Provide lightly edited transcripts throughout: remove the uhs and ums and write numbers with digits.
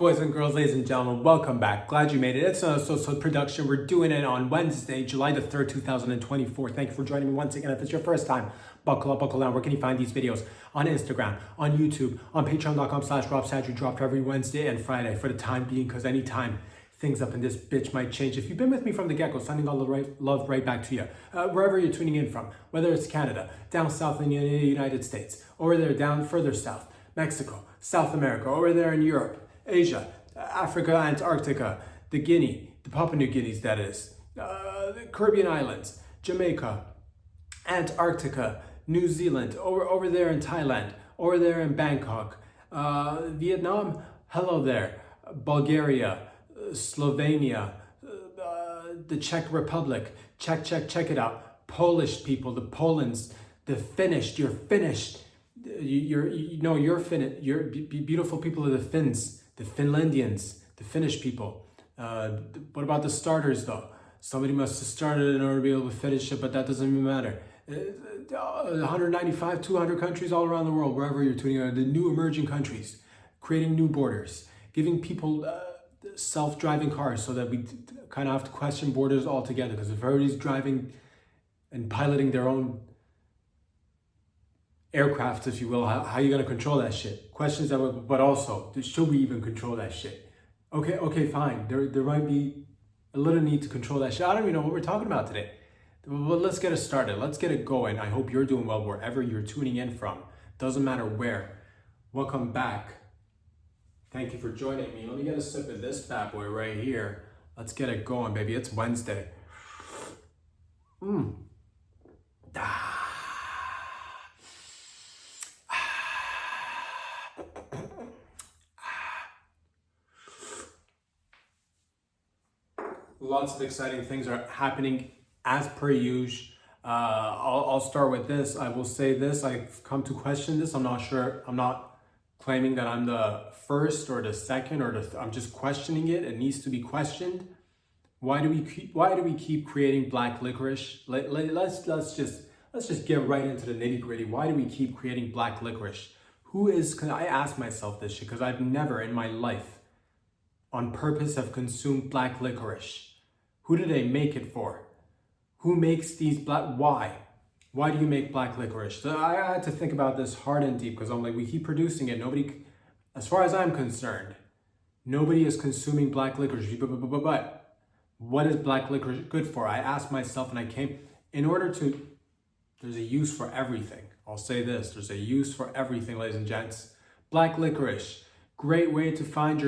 Boys and girls, ladies and gentlemen, welcome back. Glad you made it. It's a so production. We're doing it on Wednesday, July the 3rd, 2024. Thank you for joining me once again. If it's your first time, buckle up, buckle down. Where can you find these videos? On Instagram, on YouTube, on patreon.com/RobSad. You dropped every Wednesday and Friday for the time being, because anytime things up in this bitch might change. If you've been with me from the get-go, sending all the love right back to you. Wherever you're tuning in from, whether it's Canada, down south in the United States, or they're down further south, Mexico, South America, over there in Europe, Asia, Africa, Antarctica, the Guinea, the Papua New Guineas, that is, the Caribbean Islands, Jamaica, Antarctica, New Zealand, over there in Thailand, over there in Bangkok, Vietnam, hello there, Bulgaria, Slovenia, the Czech Republic, check it out, Polish people, the Polands, the Finnish, you're finished, you're Finnish, you're beautiful people of the Finns, the Finlandians, the Finnish people. What about the starters though? Somebody must have started in order to be able to finish it, but that doesn't even matter. 195, 200 countries all around the world, wherever you're tuning in, the new emerging countries, creating new borders, giving people self-driving cars so that we kind of have to question borders altogether, because if everybody's driving and piloting their own aircraft, if you will, how are you going to control that shit? Questions that would, but also, should we even control that shit? Okay, fine. There might be a little need to control that shit. I don't even know what we're talking about today. Well, let's get it started. Let's get it going. I hope you're doing well wherever you're tuning in from. Doesn't matter where. Welcome back. Thank you for joining me. Let me get a sip of this bad boy right here. Let's get it going, baby. It's Wednesday. Lots of exciting things are happening as per usual. I'll start with this. I will say this. I've come to question this. I'm not sure. I'm not claiming that I'm the first or the second or I'm just questioning it. It needs to be questioned. Why do we keep creating black licorice? Let's just get right into the nitty gritty. Why do we keep creating black licorice? I ask myself this shit because I've never in my life on purpose have consumed black licorice. Who do they make it for? Who makes these black? Why? Why do you make black licorice? So I had to think about this hard and deep, because I'm like, we keep producing it. Nobody, as far as I'm concerned, nobody is consuming black licorice. But what is black licorice good for? I asked myself, and there's a use for everything. I'll say this, there's a use for everything, ladies and gents. Black licorice, great way to find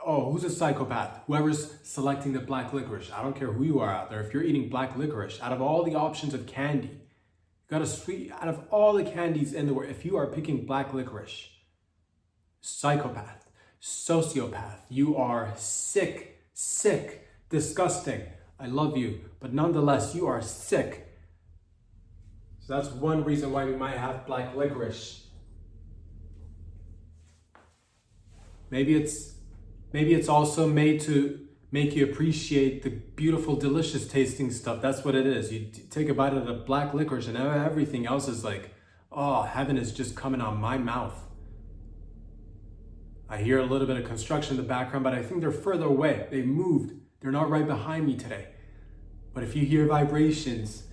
who's a psychopath? Whoever's selecting the black licorice. I don't care who you are out there. If you're eating black licorice, out of all the options of candy, you got a sweet, out of all the candies in the world, if you are picking black licorice, psychopath, sociopath, you are sick, disgusting. I love you, but nonetheless, you are sick. So that's one reason why we might have black licorice. Maybe it's also made to make you appreciate the beautiful, delicious tasting stuff. That's what it is. You take a bite of the black licorice and everything else is like, oh, heaven is just coming on my mouth. I hear a little bit of construction in the background, but I think they're further away. They moved. They're not right behind me today. But if you hear vibrations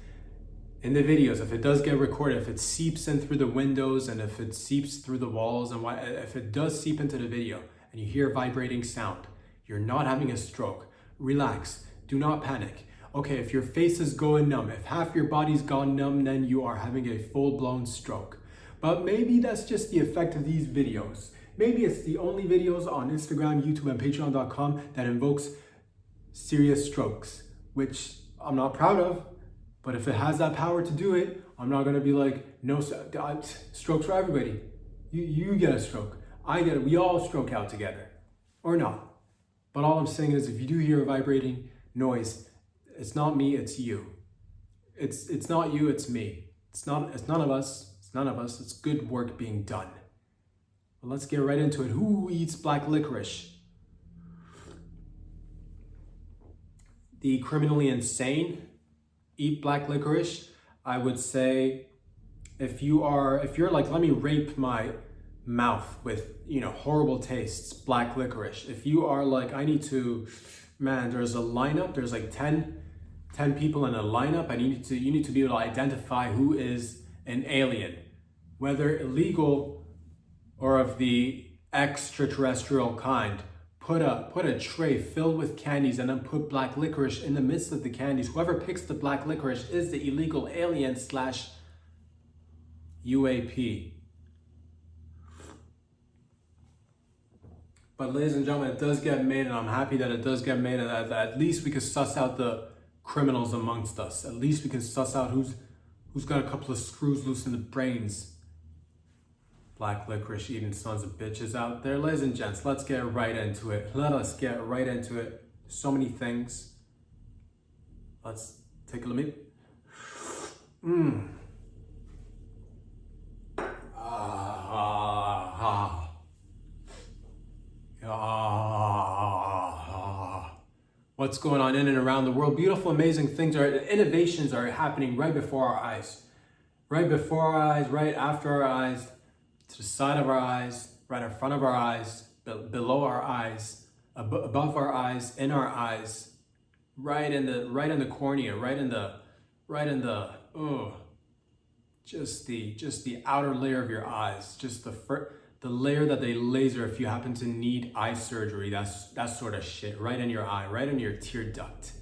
in the videos, if it does get recorded, if it seeps in through the windows and if it seeps through the walls, and if it does seep into the video, and you hear vibrating sound, you're not having a stroke. Relax, do not panic. Okay, if your face is going numb, if half your body's gone numb, then you are having a full-blown stroke. But maybe that's just the effect of these videos. Maybe it's the only videos on Instagram, YouTube, and patreon.com that invokes serious strokes, which I'm not proud of, but if it has that power to do it, I'm not gonna be like, no, strokes for everybody. You get a stroke. I get it. We all stroke out together, or not. But all I'm saying is, if you do hear a vibrating noise, it's not me, it's you. It's not you, it's me. It's none of us. It's none of us. It's good work being done. But let's get right into it. Who eats black licorice? The criminally insane eat black licorice. I would say, if you're like, let me rape my mouth with, horrible tastes, black licorice. If you are like, I need to, man, there's a lineup, there's like 10 people in a lineup, and you need to be able to identify who is an alien, whether illegal or of the extraterrestrial kind. Put a tray filled with candies and then put black licorice in the midst of the candies. Whoever picks the black licorice is the illegal alien / UAP. But ladies and gentlemen, it does get made, and I'm happy that it does get made, and at least we can suss out the criminals amongst us. At least we can suss out who's got a couple of screws loose in the brains. Black licorice eating sons of bitches out there. Ladies and gents, let's get right into it. Let us get right into it. So many things. Let's take a look. What's going on in and around the world? Beautiful, amazing things innovations are happening right before our eyes. Right before our eyes, right after our eyes, to the side of our eyes, right in front of our eyes, below our eyes, above our eyes, in our eyes, right in the cornea, just the outer layer of your eyes, just the layer that they laser if you happen to need eye surgery. That sort of shit, right in your eye, right in your tear duct.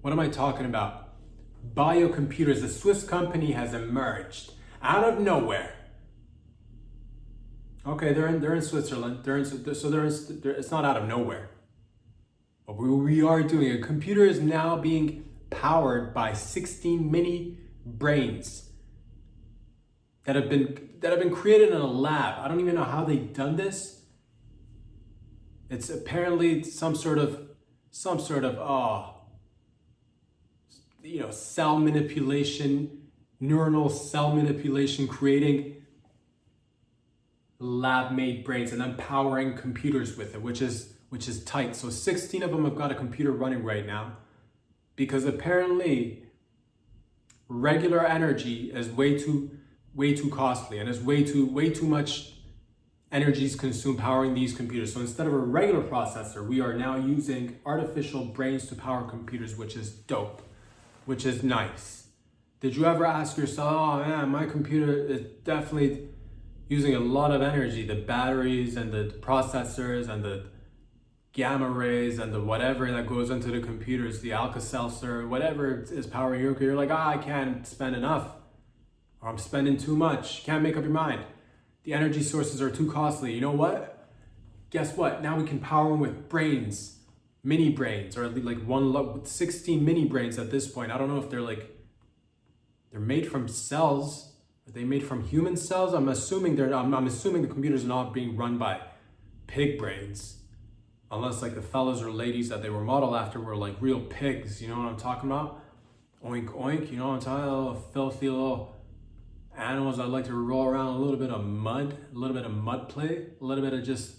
What am I talking about? Biocomputers. The Swiss company has emerged out of nowhere. Okay, they're in Switzerland. It's not out of nowhere. But we are doing it. A computer is now being powered by 16 mini brains that have been created in a lab. I don't even know how they've done this. It's apparently some sort of cell manipulation, neuronal cell manipulation, creating lab-made brains and then powering computers with it, which is tight. So 16 of them have got a computer running right now, because apparently regular energy is way too costly, and is way too much energy is consumed powering these computers. So instead of a regular processor, we are now using artificial brains to power computers, which is dope, which is nice. Did you ever ask yourself, oh man, my computer is definitely using a lot of energy, the batteries and the processors and the gamma rays and the whatever that goes into the computers, the Alka-Seltzer, whatever is powering your computer, you're like, I can't spend enough, or I'm spending too much. Can't make up your mind. The energy sources are too costly. You know what? Guess what? Now we can power them with brains, mini brains, or at least 16 mini brains at this point. I don't know if they're made from cells. Are they made from human cells? I'm assuming the computers are not being run by pig brains, unless like the fellas or ladies that they were modeled after were like real pigs. You know what I'm talking about? Oink oink. You know what I'm talking about? Little filthy little animals that like to roll around a little bit of mud play, a little bit of just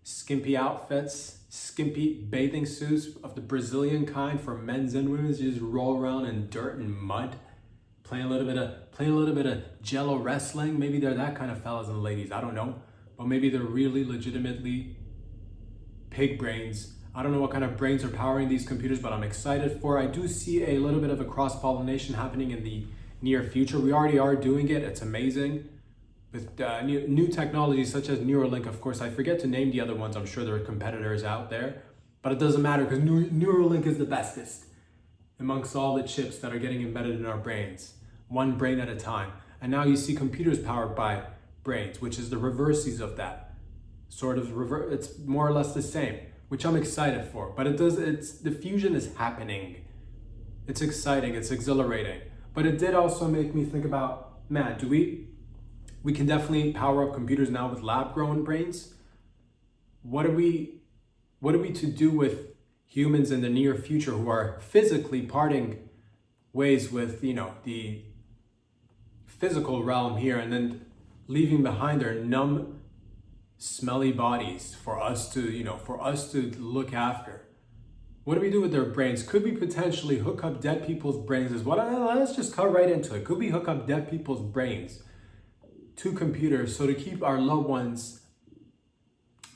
skimpy outfits, skimpy bathing suits of the Brazilian kind for men's and women's. You just roll around in dirt and mud. Playing a little bit of Jello wrestling. Maybe they're that kind of fellas and ladies. I don't know, but maybe they're really legitimately pig brains. I don't know what kind of brains are powering these computers, but I'm excited for. I do see a little bit of a cross-pollination happening in the near future. We already are doing it. It's amazing with new technologies such as Neuralink. Of course, I forget to name the other ones. I'm sure there are competitors out there, but it doesn't matter because Neuralink is the bestest amongst all the chips that are getting embedded in our brains, one brain at a time. And now you see computers powered by brains, which is the reverses of that. It's more or less the same, which I'm excited for. But the fusion is happening. It's exciting, it's exhilarating. But it did also make me think about, man, we can definitely power up computers now with lab-grown brains. What are we to do with humans in the near future who are physically parting ways with, the physical realm here, and then leaving behind their numb, smelly bodies for us to look after? What do we do with their brains? Could we potentially hook up dead people's brains as well? Let's just cut right into it. Could we hook up dead people's brains to computers, so to keep our loved ones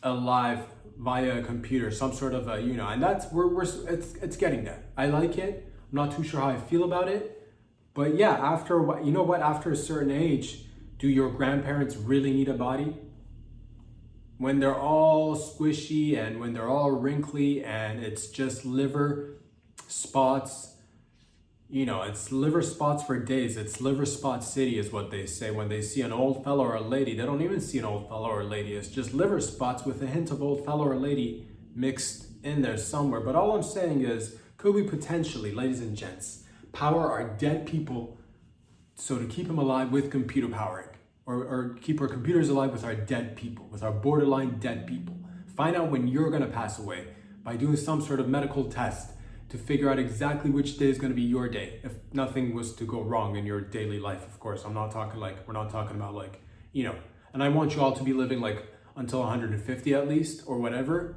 alive via a computer, some sort of a, and that's it's getting there. I like it. I'm not too sure how I feel about it, but yeah, after a certain age, do your grandparents really need a body? When they're all squishy and when they're all wrinkly and it's just liver spots, it's liver spots for days. It's liver spot city is what they say. When they see an old fellow or a lady, they don't even see an old fellow or a lady. It's just liver spots with a hint of old fellow or lady mixed in there somewhere. But all I'm saying is, could we potentially, ladies and gents, power our dead people, so to keep them alive with computer powering, or keep our computers alive with our dead people, with our borderline dead people? Find out when you're gonna pass away by doing some sort of medical test to figure out exactly which day is going to be your day, if nothing was to go wrong in your daily life. Of course, we're not talking about and I want you all to be living like until 150 at least, or whatever.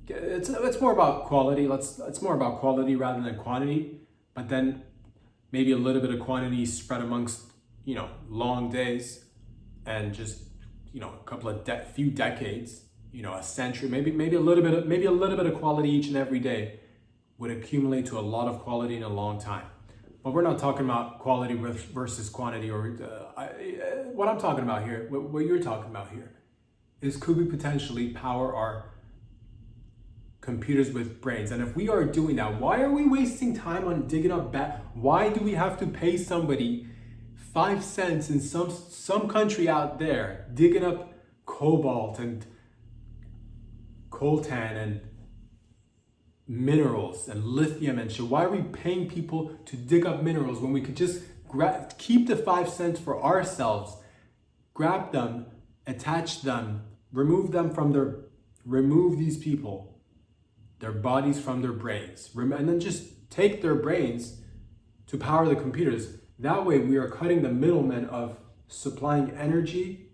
It's more about quality. It's more about quality rather than quantity, but then maybe a little bit of quantity spread amongst, long days, and just, a couple of few decades, a century, maybe a little bit of quality each and every day would accumulate to a lot of quality in a long time. But we're not talking about quality versus quantity, or what I'm talking about here, what you're talking about here, is could we potentially power our computers with brains? And if we are doing that, why are we wasting time on digging up why do we have to pay somebody 5 cents in some country out there digging up cobalt and coltan and minerals and lithium and shit? Why are we paying people to dig up minerals when we could just keep the 5 cents for ourselves, grab them, attach them, remove these people, their bodies from their brains, and then just take their brains to power the computers? That way we are cutting the middlemen of supplying energy,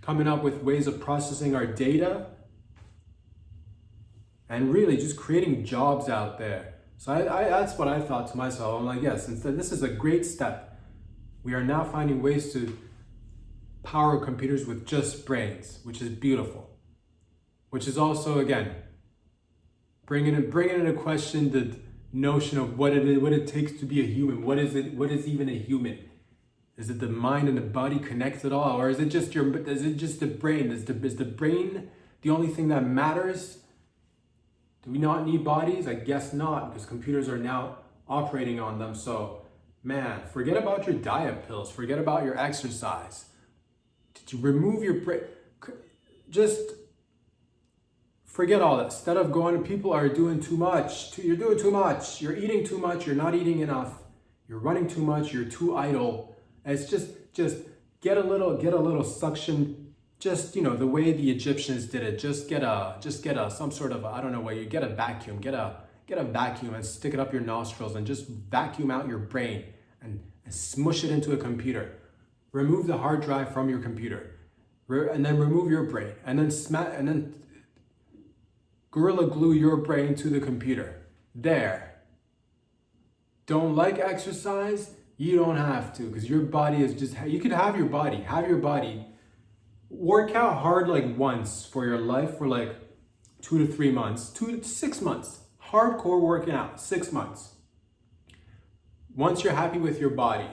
coming up with ways of processing our data, and really just creating jobs out there. So that's what I thought to myself. I'm like, yes, instead, this is a great step. We are now finding ways to power computers with just brains, which is beautiful. Which is also, again, bringing into question the notion of what it takes to be a human. What is even a human? Is it the mind and the body connected at all, or is it just the brain? Is the brain the only thing that matters? Do we not need bodies? I guess not, because computers are now operating on them. So, man, forget about your diet pills. Forget about your exercise. To remove your brain, just forget all that. Instead of going, people are doing too much. You're doing too much. You're eating too much. You're not eating enough. You're running too much. You're too idle. It's just get a little suction. Just, the way the Egyptians did it. Just get some sort of, I don't know, where you get a vacuum, get a vacuum and stick it up your nostrils and just vacuum out your brain and smush it into a computer. Remove the hard drive from your computer, and then remove your brain, and then gorilla glue your brain to the computer. There. Don't like exercise? You don't have to, because your body is just, you could have your body. Work out hard like once for your life for like 2 to 3 months, 2 to 6 months. Hardcore working out, 6 months. Once you're happy with your body,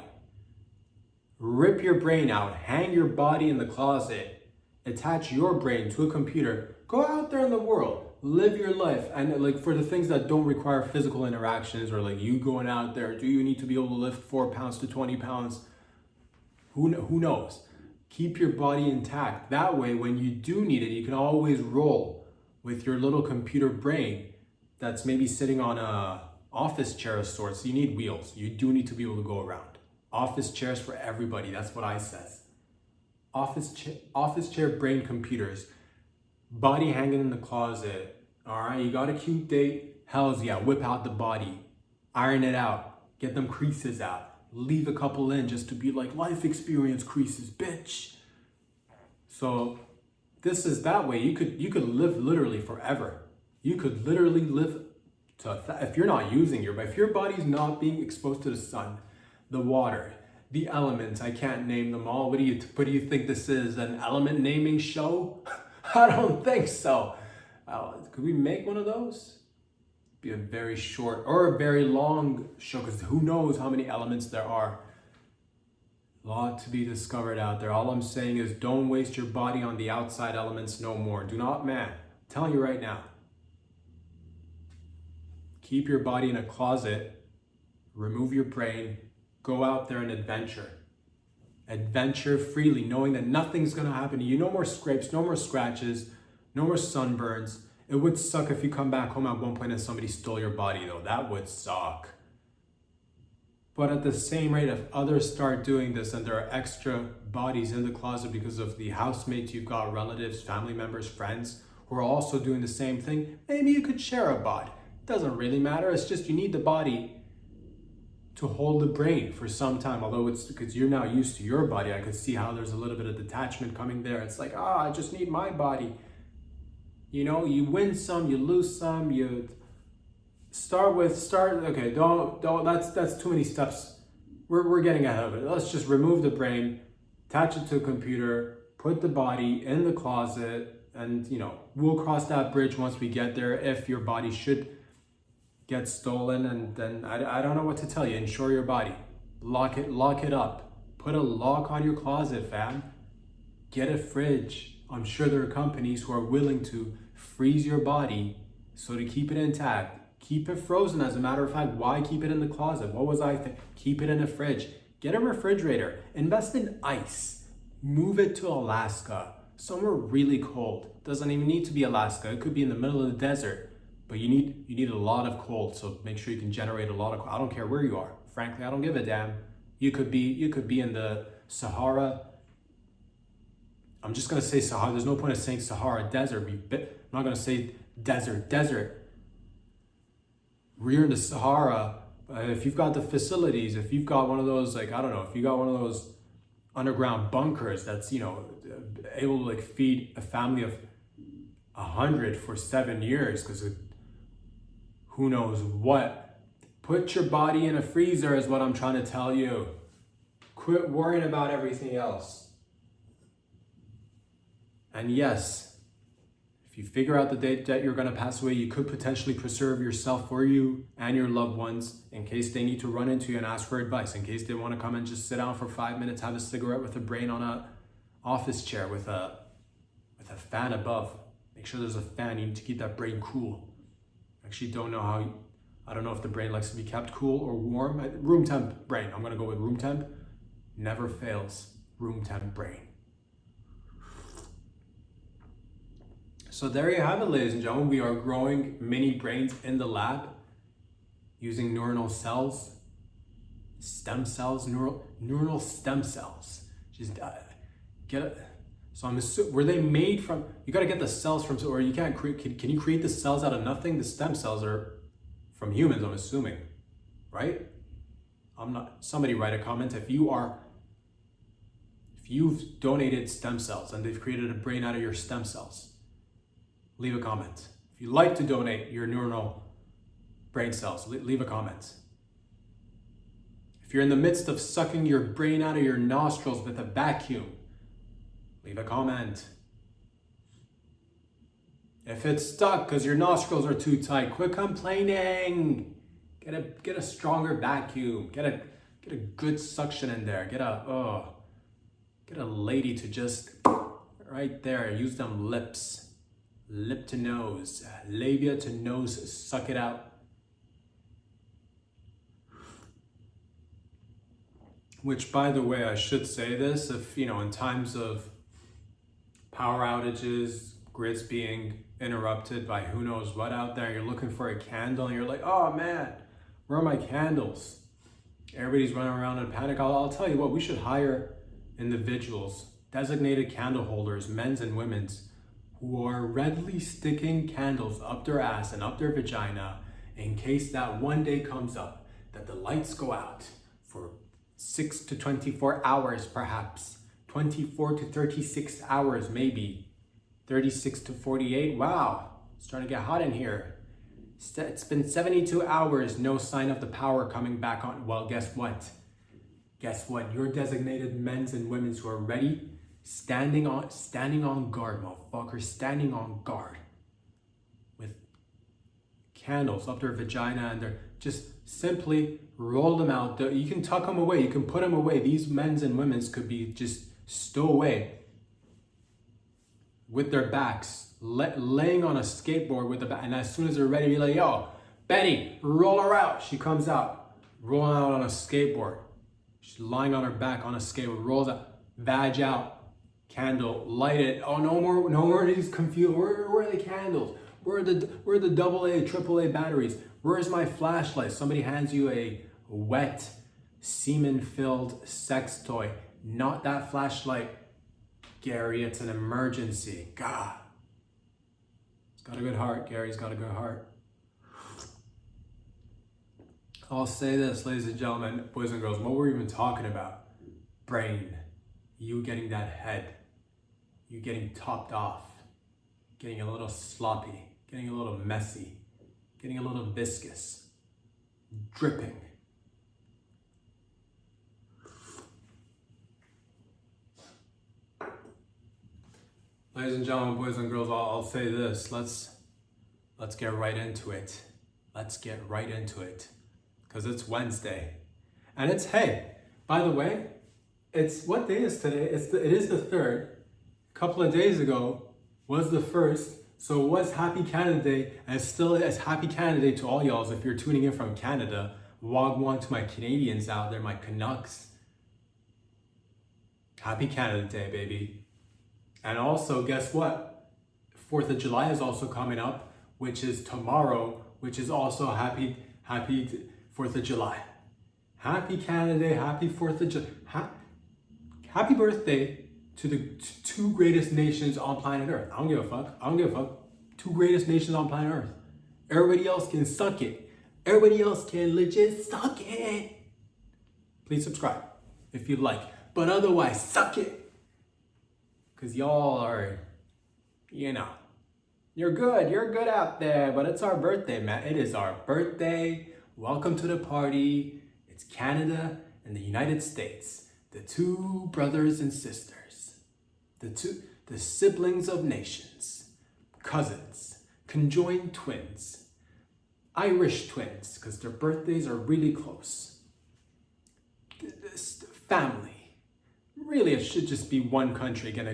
rip your brain out, hang your body in the closet, attach your brain to a computer, go out there in the world, live your life. And like for the things that don't require physical interactions, or like you going out there, do you need to be able to lift 4 pounds to 20 pounds? Who knows? Keep your body intact. That way, when you do need it, you can always roll with your little computer brain that's maybe sitting on a office chair of sorts. You need wheels. You do need to be able to go around. Office chairs for everybody. That's what I says. Office chair brain computers. Body hanging in the closet. All right, you got a cute date? Hells yeah, whip out the body. Iron it out. Get them creases out. Leave a couple in just to be like, life experience creases, bitch. So this is that way. You could live literally forever. You could literally live if you're not using if your body's not being exposed to the sun, the water, the elements. I can't name them all. What do you think this is? An element naming show? I don't think so. Could we make one of those? Be a very short or a very long show, because who knows how many elements there are. A lot to be discovered out there. All I'm saying is don't waste your body on the outside elements no more. Do not, man. I'm telling you right now. Keep your body in a closet. Remove your brain. Go out there and adventure. Adventure freely, knowing that nothing's going to happen to you. No more scrapes, no more scratches, no more sunburns. It would suck if you come back home at one point and somebody stole your body, though. That would suck. But at the same rate, if others start doing this and there are extra bodies in the closet because of the housemates you've got, relatives, family members, friends who are also doing the same thing, maybe you could share a bod. It doesn't really matter. It's just you need the body to hold the brain for some time. Although it's because you're now used to your body, I could see how there's a little bit of detachment coming there. It's like, I just need my body. You know, you win some, you lose some, you okay, don't, that's too many steps. We're getting ahead of it. Let's just remove the brain, attach it to a computer, put the body in the closet, and, you know, we'll cross that bridge once we get there if your body should get stolen. And then I don't know what to tell you. Insure your body. Lock it up. Put a lock on your closet, fam. Get a fridge. I'm sure there are companies who are willing to freeze your body so to keep it intact. Keep it frozen, as a matter of fact. Why keep it in the closet? What was I thinking? Keep it in a fridge. Get a refrigerator. Invest in ice. Move it to Alaska. Somewhere really cold. Doesn't even need to be Alaska. It could be in the middle of the desert. But you need a lot of cold, so make sure you can generate a lot of cold. I don't care where you are. Frankly, I don't give a damn. You could be in the Sahara. I'm just gonna say Sahara. There's no point of saying Sahara Desert. I'm not gonna say desert. We're in the Sahara. If you've got the facilities, if you've got one of those, like, I don't know, if you got one of those underground bunkers that's, you know, able to like feed a family of 100 for 7 years, because who knows what. Put your body in a freezer is what I'm trying to tell you. Quit worrying about everything else. And yes, if you figure out the date that you're going to pass away, you could potentially preserve yourself for you and your loved ones in case they need to run into you and ask for advice, in case they want to come and just sit down for 5 minutes, have a cigarette with a brain on a office chair with a fan above. Make sure there's a fan. You need to keep that brain cool. Actually, I don't know if the brain likes to be kept cool or warm. Room temp brain. I'm going to go with room temp. Never fails. Room temp brain. So there you have it, ladies and gentlemen. We are growing mini brains in the lab using neuronal cells, stem cells, neural stem cells. Just get it. So I'm assuming, were they made from? You got to get the cells from, or you can't create. Can you create the cells out of nothing? The stem cells are from humans, I'm assuming, right? I'm not. Somebody write a comment if you've donated stem cells and they've created a brain out of your stem cells. Leave a comment. If you'd like to donate your neuronal brain cells, leave a comment. If you're in the midst of sucking your brain out of your nostrils with a vacuum, leave a comment. If it's stuck because your nostrils are too tight, quit complaining. Get a stronger vacuum. Get a good suction in there. Get a lady to just right there. Use them lips. Lip to nose, labia to nose, suck it out. Which, by the way, I should say this, if, you know, in times of power outages, grids being interrupted by who knows what out there, you're looking for a candle and you're like, oh man, where are my candles? Everybody's running around in panic. I'll tell you what, we should hire individuals, designated candle holders, men's and women's, who are readily sticking candles up their ass and up their vagina in case that one day comes up that the lights go out for 6 to 24 hours, perhaps 24 to 36 hours, maybe 36 to 48. Wow, it's starting to get hot in here. It's been 72 hours, no sign of the power coming back on. Well, guess what? guess what? Your designated men's and women's who are ready, standing on guard, motherfucker, standing on guard with candles up their vagina, and they're just simply roll them out. You can tuck them away. You can put them away. These men's and women's could be just stowaway with their backs, laying on a skateboard with the back. And as soon as they're ready, you're like, yo, Betty, roll her out. She comes out, rolling out on a skateboard. She's lying on her back on a skateboard, rolls out, vag out, candle, light it. Oh, no more of these confused. Where are the candles? Where are the AA, AAA batteries? Where's my flashlight? Somebody hands you a wet, semen-filled sex toy. Not that flashlight, Gary. It's an emergency. God. He's got a good heart, Gary's got a good heart. I'll say this, ladies and gentlemen, boys and girls, what we're even talking about. Brain. You getting that head. You getting topped off. Getting a little sloppy. Getting a little messy. Getting a little viscous. Dripping. Ladies and gentlemen, boys and girls, I'll say this. Let's get right into it. Let's get right into it. Because it's Wednesday. And it's, hey, by the way, it's, what day is today? It is the 3rd. A couple of days ago was the 1st. So it was Happy Canada Day, and it still is Happy Canada Day to all y'all. If you're tuning in from Canada, wagwan to my Canadians out there, my Canucks. Happy Canada Day, baby. And also, guess what? 4th of July is also coming up, which is tomorrow, which is also happy 4th of July. Happy Canada Day, happy 4th of July. Happy birthday to the two greatest nations on planet Earth. I don't give a fuck. Two greatest nations on planet Earth. Everybody else can suck it. Everybody else can legit suck it. Please subscribe if you'd like. But otherwise, suck it. Because y'all are, you're good out there. But it's our birthday, man. It is our birthday. Welcome to the party. It's Canada and the United States. The two brothers and sisters. The siblings of nations. Cousins. Conjoined twins. Irish twins, because their birthdays are really close. This family. Really, it should just be one country again,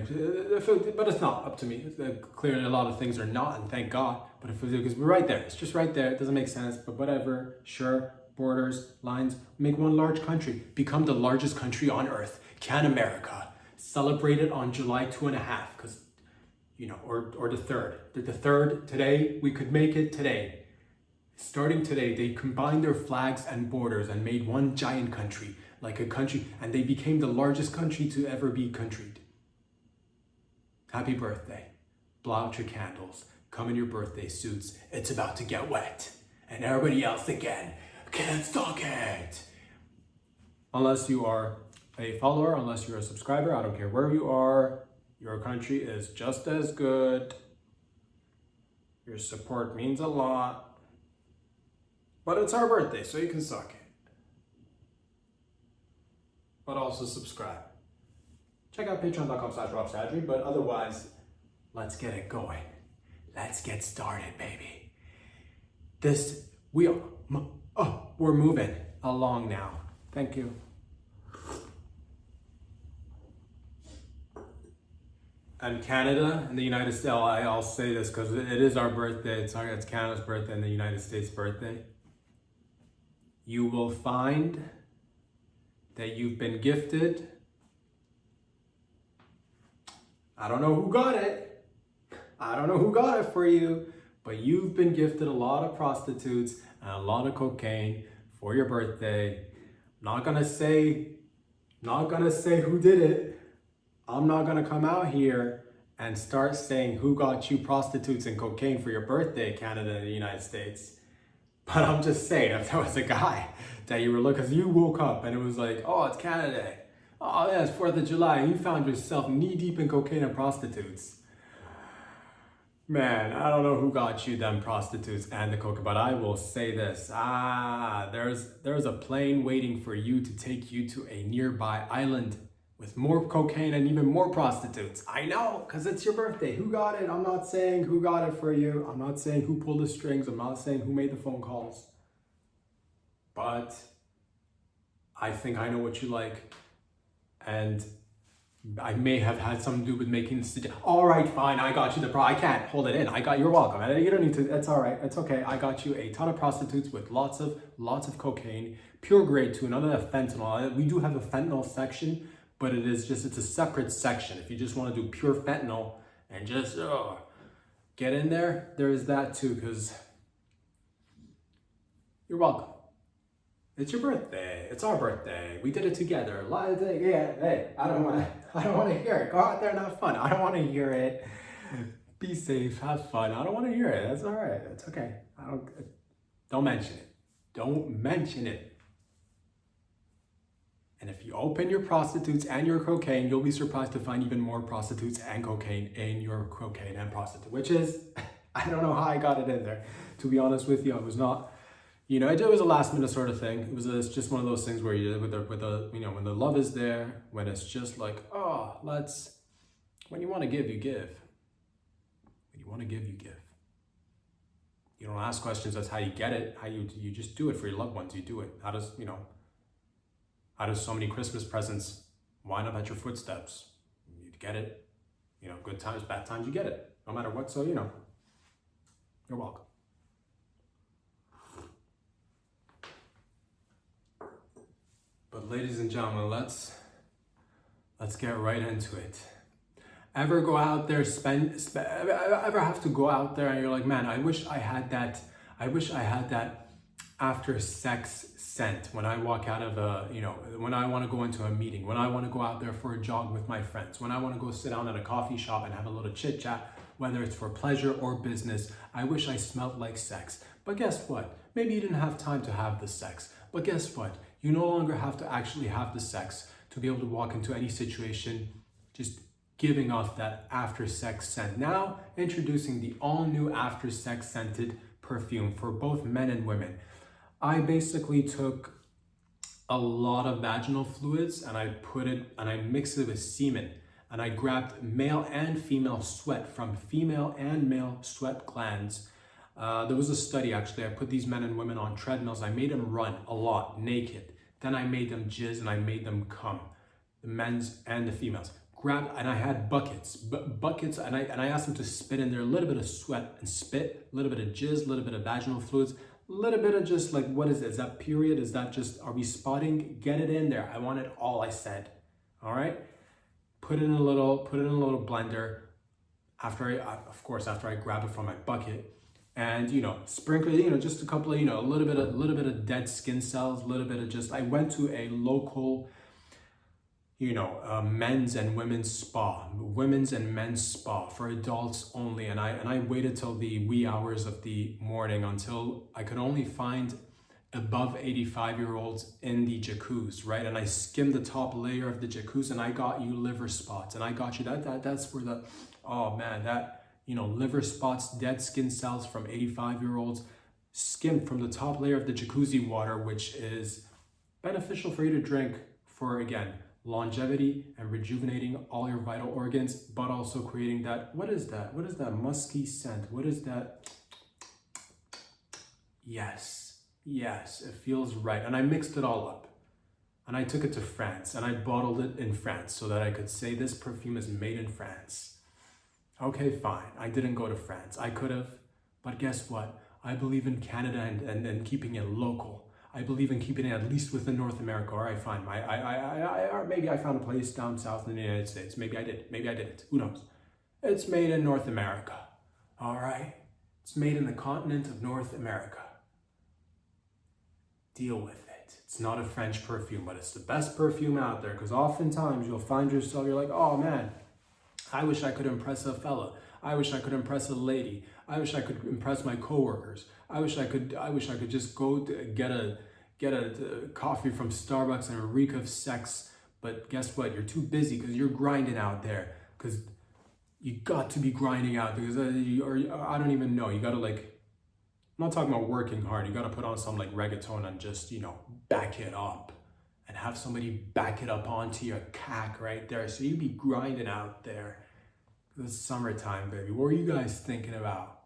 but it's not up to me. Clearly, a lot of things are not, and thank God. But if because we're right there, it's just right there. It doesn't make sense, but whatever. Sure, borders, lines, make one large country. Become the largest country on Earth. Can America celebrate it on July 2.5? Because or the 3rd. The 3rd today, we could make it today. Starting today, they combined their flags and borders and made one giant country. Like a country, and they became the largest country to ever be countryed. Happy birthday. Blow out your candles. Come in your birthday suits. It's about to get wet. And everybody else again can't stop it. Unless you are a follower, unless you're a subscriber, I don't care where you are, your country is just as good. Your support means a lot. But it's our birthday, so you can suck it. But also subscribe. Check out patreon.com/robsadri, but otherwise, let's get it going. Let's get started, baby. We're moving along now. Thank you. And Canada and the United States, I'll say this because it is our birthday. It's Canada's birthday and the United States' birthday. You will find that you've been gifted. I don't know who got it. I don't know who got it for you, but you've been gifted a lot of prostitutes and a lot of cocaine for your birthday. Not gonna say who did it. I'm not gonna come out here and start saying who got you prostitutes and cocaine for your birthday, Canada and the United States. But I'm just saying, if there was a guy that you were looking, because you woke up and it was like, oh, it's Canada Day. Oh, yeah, it's 4th of July. And you found yourself knee deep in cocaine and prostitutes. Man, I don't know who got you them prostitutes and the coca, but I will say this. There's a plane waiting for you to take you to a nearby island with more cocaine and even more prostitutes. I know, because it's your birthday. Who got it? I'm not saying who got it for you. I'm not saying who pulled the strings. I'm not saying who made the phone calls. But I think I know what you like. And I may have had something to do with making this. All right, fine. I got you I can't hold it in. You're welcome. You don't need to. It's all right. It's okay. I got you a ton of prostitutes with lots of cocaine, pure grade 2, none of that fentanyl. We do have a fentanyl section, but it's a separate section. If you just want to do pure fentanyl and just get in there, there's that too. Because you're welcome. It's your birthday. It's our birthday. We did it together. Yeah, hey, I don't want to hear it. Go out there and have fun. I don't want to hear it. Be safe. Have fun. I don't want to hear it. That's all right. It's okay. Don't mention it. Don't mention it. And if you open your prostitutes and your cocaine, you'll be surprised to find even more prostitutes and cocaine in your cocaine and prostitute, which is, I don't know how I got it in there. To be honest with you, I was not. It was a last minute sort of thing. It's just one of those things where when the love is there, when it's just like, when you want to give, you give. When you want to give, you give. You don't ask questions. That's how you get it. You just do it for your loved ones. You do it. How does so many Christmas presents wind up at your footsteps? You get it. Good times, bad times, you get it. No matter what. So, you're welcome. But ladies and gentlemen, let's get right into it. Ever go out there, ever have to go out there and you're like, man, I wish I had that after sex scent when I walk out of when I want to go into a meeting, when I want to go out there for a jog with my friends, when I want to go sit down at a coffee shop and have a little chit chat, whether it's for pleasure or business, I wish I smelled like sex. But guess what? Maybe you didn't have time to have the sex. But guess what? You no longer have to actually have the sex to be able to walk into any situation just giving off that after sex scent. Now, introducing the all new after sex scented perfume for both men and women. I basically took a lot of vaginal fluids and I mixed it with semen, and I grabbed male and female sweat from female and male sweat glands. There was a study actually. I put these men and women on treadmills. I made them run a lot naked. Then I made them jizz and I made them cum, the men's and the females. And I had buckets, and I asked them to spit in there a little bit of sweat and spit, a little bit of jizz, a little bit of vaginal fluids, a little bit of just like, what is it? Is that period? Is that just, are we spotting? Get it in there. I want it all, I said. All right. Put it in a little blender. After I grab it from my bucket. And sprinkle, just a couple of, a little bit of dead skin cells, a little bit of just. I went to a local, men's and women's spa for adults only, and I waited till the wee hours of the morning until I could only find above 85-year-olds in the jacuzzi, right? And I skimmed the top layer of the jacuzzi, and I got you liver spots, and I got you that's where the, oh man, that. Liver spots, dead skin cells from 85-year-olds, skimmed from the top layer of the jacuzzi water, which is beneficial for you to drink for, again, longevity and rejuvenating all your vital organs, but also creating that, what is that musky scent? What is that? Yes, it feels right. And I mixed it all up. And I took it to France, and I bottled it in France so that I could say this perfume is made in France. Okay, fine. I didn't go to France. I could have, but guess what? I believe in Canada and keeping it local. I believe in keeping it at least within North America, or or maybe I found a place down south in the United States. Maybe I didn't. Who knows? It's made in North America. All right? It's made in the continent of North America. Deal with it. It's not a French perfume, but it's the best perfume out there, because oftentimes you'll find yourself, you're like, oh man, I wish I could impress a fella. I wish I could impress a lady. I wish I could impress my coworkers. I wish I could just go to get a coffee from Starbucks and a reek of sex. But guess what? You're too busy because you're grinding out there. Because you got to be grinding out because or I don't even know. You got to like, I'm not talking about working hard. You got to put on some like reggaeton and just, back it up and have somebody back it up onto your cack right there. So you be grinding out there. It's summertime, baby. What are you guys thinking about?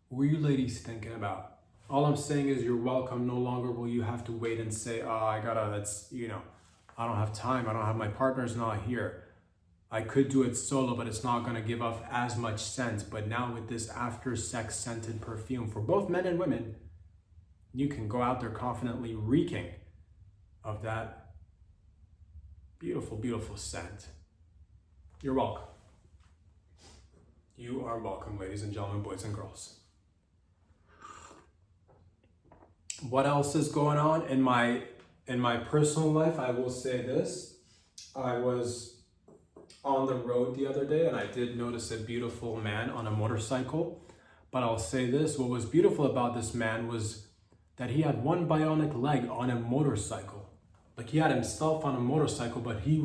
What are you ladies thinking about? All I'm saying is you're welcome. No longer will you have to wait and say, oh, I don't have time. I don't have, my partner's not here. I could do it solo, but it's not going to give off as much scent. But now with this after sex scented perfume for both men and women, you can go out there confidently reeking of that beautiful, beautiful scent. You're welcome. You are welcome, ladies and gentlemen, boys and girls. What else is going on in my personal life? I will say this. I was on the road the other day and I did notice a beautiful man on a motorcycle. But I'll say this, what was beautiful about this man was that he had one bionic leg on a motorcycle. Like he had himself on a motorcycle, but he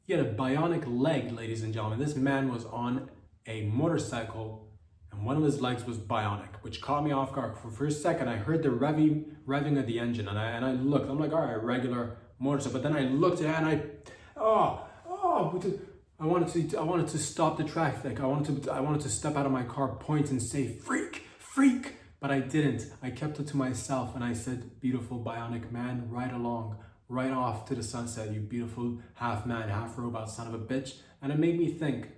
had a bionic leg, ladies and gentlemen. This man was on a motorcycle and one of his legs was bionic, which caught me off guard. For a second, I heard the revving of the engine and I looked. I'm like, all right, regular motorcycle. But then I looked and I wanted to stop the traffic. I wanted to step out of my car, point and say, freak, freak. But I didn't. I kept it to myself and I said, beautiful bionic man, right along, right off to the sunset, you beautiful half man, half robot son of a bitch. And it made me think,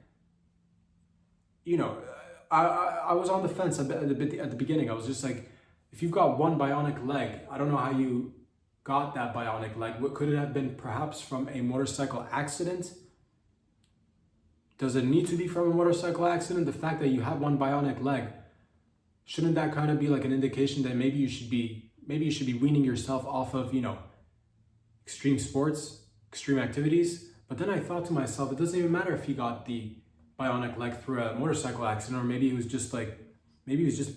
I was on the fence at the beginning. I was just like, if you've got one bionic leg, I don't know how you got that bionic leg. What could it have been? Perhaps from a motorcycle accident? Does it need to be from a motorcycle accident? The fact that you have one bionic leg, shouldn't that kind of be like an indication that maybe you should be weaning yourself off of, extreme sports, extreme activities? But then I thought to myself, it doesn't even matter if he got the bionic leg through a motorcycle accident, or maybe he was just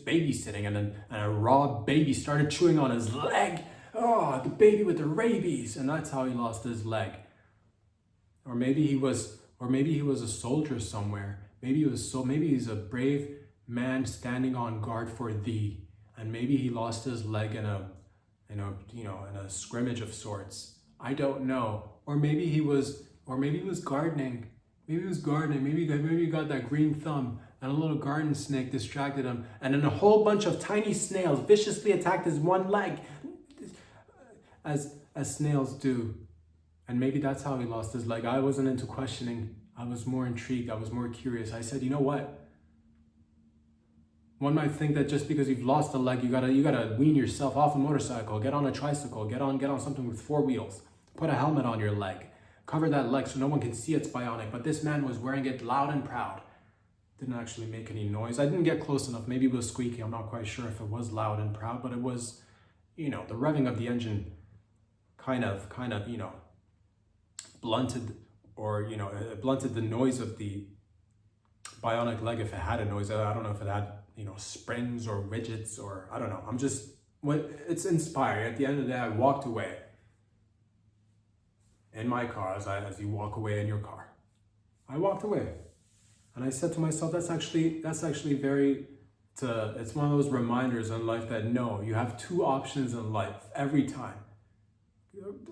babysitting and a raw baby started chewing on his leg. Oh, the baby with the rabies, and that's how he lost his leg. Or maybe he was a soldier somewhere. Maybe he's a brave man standing on guard for thee, and maybe he lost his leg in a scrimmage of sorts. I don't know. Or maybe he was gardening. Maybe he got that green thumb and a little garden snake distracted him, and then a whole bunch of tiny snails viciously attacked his one leg, as snails do. And maybe that's how he lost his leg. I wasn't into questioning. I was more intrigued. I was more curious. I said, you know what? One might think that just because you've lost a leg, you gotta wean yourself off a motorcycle, get on a tricycle, get on something with 4 wheels, put a helmet on your leg. Cover that leg so no one can see it's bionic. But this man was wearing it loud and proud. Didn't actually make any noise. I didn't get close enough. Maybe it was squeaky. I'm not quite sure if it was loud and proud, but it was, the revving of the engine kind of, blunted, or, it blunted the noise of the bionic leg if it had a noise. I don't know if it had, springs or widgets, or I don't know. It's inspiring. At the end of the day, I walked away. In my car, as you walk away in your car, I walked away, and I said to myself, that's actually it's one of those reminders in life that no, you have 2 options in life every time,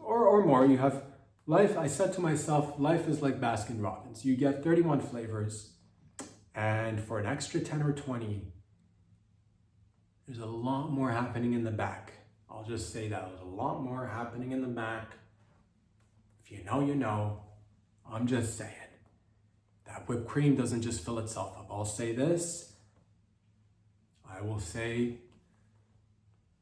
or more. You have life. I said to myself, life is like Baskin Robbins. You get 31 flavors, and for an extra 10 or 20, there's a lot more happening in the back. I'll just say that there's a lot more happening in the back. If you know, you know. I'm just saying. That whipped cream doesn't just fill itself up. I'll say this. I will say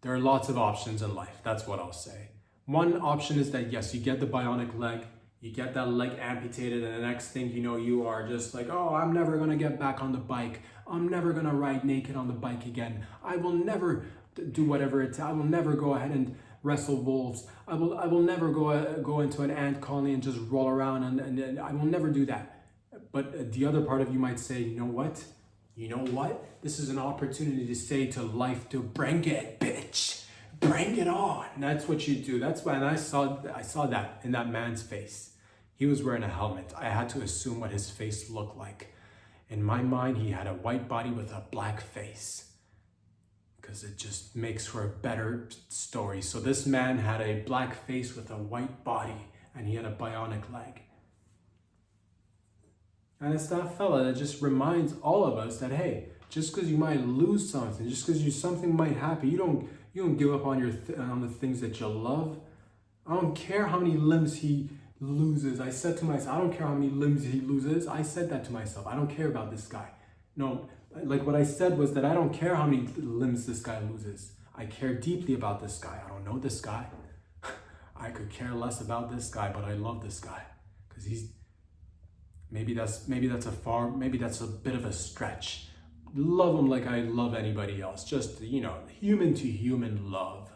there are lots of options in life. That's what I'll say. One option is that, yes, you get the bionic leg. You get that leg amputated, and the next thing you know, you are just like, oh, I'm never going to get back on the bike. I'm never going to ride naked on the bike again. I will never do whatever it's. I will never go ahead and wrestle wolves. I will never go into an ant colony and just roll around, and I will never do that. But the other part of you might say, you know what? This is an opportunity to say to life, to bring it, bitch. Bring it on. And that's what you do. That's why, and I saw that in that man's face. He was wearing a helmet. I had to assume what his face looked like. In my mind, he had a white body with a black face, because it just makes for a better story. So this man had a black face with a white body, and he had a bionic leg. And it's that fella that just reminds all of us that, hey, just because you might lose something, just because something might happen, you don't give up on on the things that you love. I don't care how many limbs he loses. I said to myself, I don't care how many limbs he loses. I said that to myself. I don't care about this guy. No, like what I said was that I don't care how many limbs this guy loses. I care deeply about this guy. I don't know this guy. I could care less about this guy, but I love this guy because maybe that's a bit of a stretch. Love him like I love anybody else. Just, human to human love.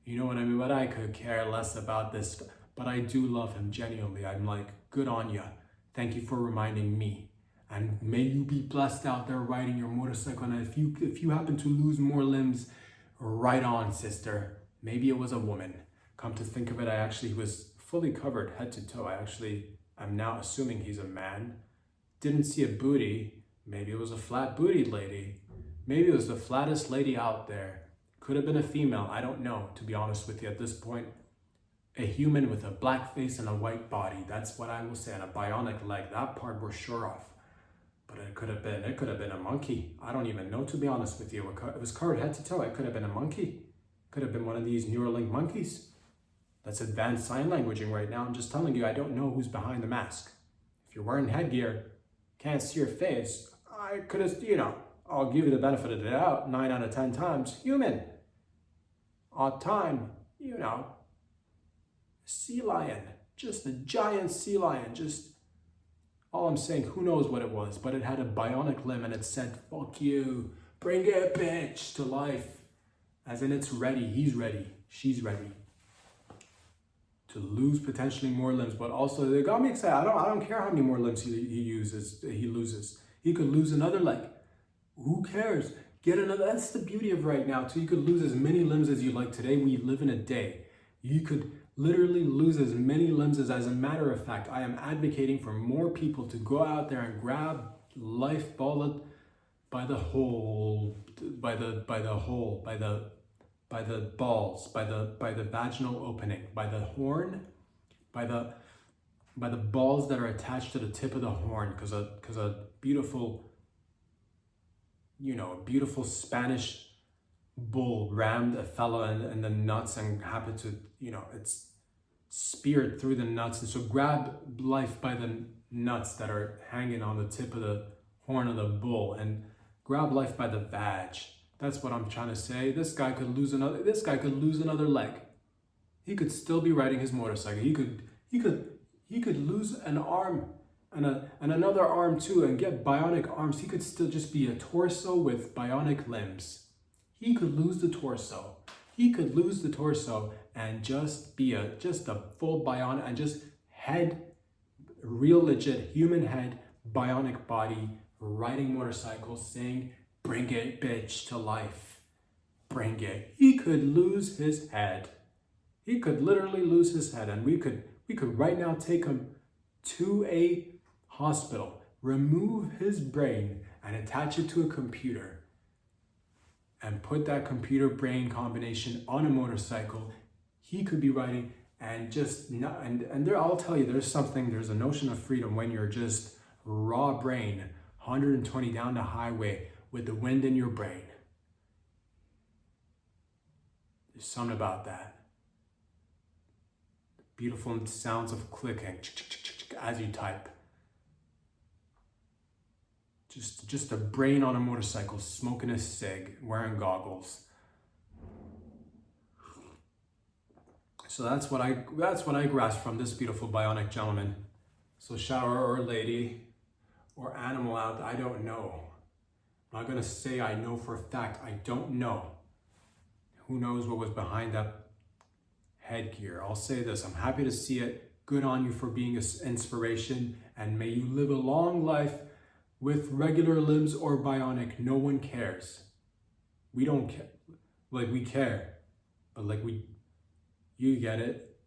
You know what I mean? But I could care less about this. But I do love him genuinely. I'm like, good on ya. Thank you for reminding me. And may you be blessed out there riding your motorcycle. And if you happen to lose more limbs, right on, sister. Maybe it was a woman. Come to think of it, I actually was fully covered head to toe. I'm now assuming he's a man. Didn't see a booty. Maybe it was a flat-bootied lady. Maybe it was the flattest lady out there. Could have been a female. I don't know, to be honest with you at this point. A human with a black face and a white body. That's what I will say. And a bionic leg. That part we're sure of. But it could have been a monkey. I don't even know, to be honest with you. It was covered head to toe. It could have been a monkey. Could have been one of these Neuralink monkeys. That's advanced sign languaging right now. I'm just telling you, I don't know who's behind the mask. If you're wearing headgear, can't see your face, I could have, I'll give you the benefit of the doubt 9 out of 10 times. Human. Odd time, sea lion. Just a giant sea lion. Just, all I'm saying, who knows what it was, but it had a bionic limb and it said, fuck you, bring it, bitch, to life. As in, it's ready, he's ready, she's ready to lose potentially more limbs, but also they got me excited. I don't care how many more limbs he loses. He could lose another leg. Who cares? Get another. That's the beauty of right now. So you could lose as many limbs as you like. Today we live in a day. You could literally lose as many limbs as a matter of fact. I am advocating for more people to go out there and grab life by the balls, by the vaginal opening, by the horn, by the balls that are attached to the tip of the horn, because a beautiful Spanish bull rammed a fella in the nuts and happened to, it's speared through the nuts. And so grab life by the nuts that are hanging on the tip of the horn of the bull and grab life by the vag. That's what I'm trying to say. This guy could lose another leg. He could still be riding his motorcycle. He could lose an arm and another arm too and get bionic arms. He could still just be a torso with bionic limbs. He could lose the torso. He could lose the torso and just be a full bionic and just head, real legit human head, bionic body, riding motorcycles, saying, bring it, bitch, to life. Bring it. He could lose his head. He could literally lose his head, and we could right now take him to a hospital, remove his brain, and attach it to a computer, and put that computer brain combination on a motorcycle. He could be riding and just not, and there, I'll tell you, there's a notion of freedom when you're just raw brain, 120 down the highway with the wind in your brain. There's something about that. Beautiful sounds of clicking as you type. Just a brain on a motorcycle, smoking a cig, wearing goggles. So that's what I grasped from this beautiful bionic gentleman. So shower or lady or animal out, I don't know. I'm not gonna say I know for a fact. I don't know. Who knows what was behind that headgear? I'll say this, I'm happy to see it. Good on you for being an inspiration, and may you live a long life with regular limbs or bionic. No one cares. We don't care. Like, we care, but like you get it.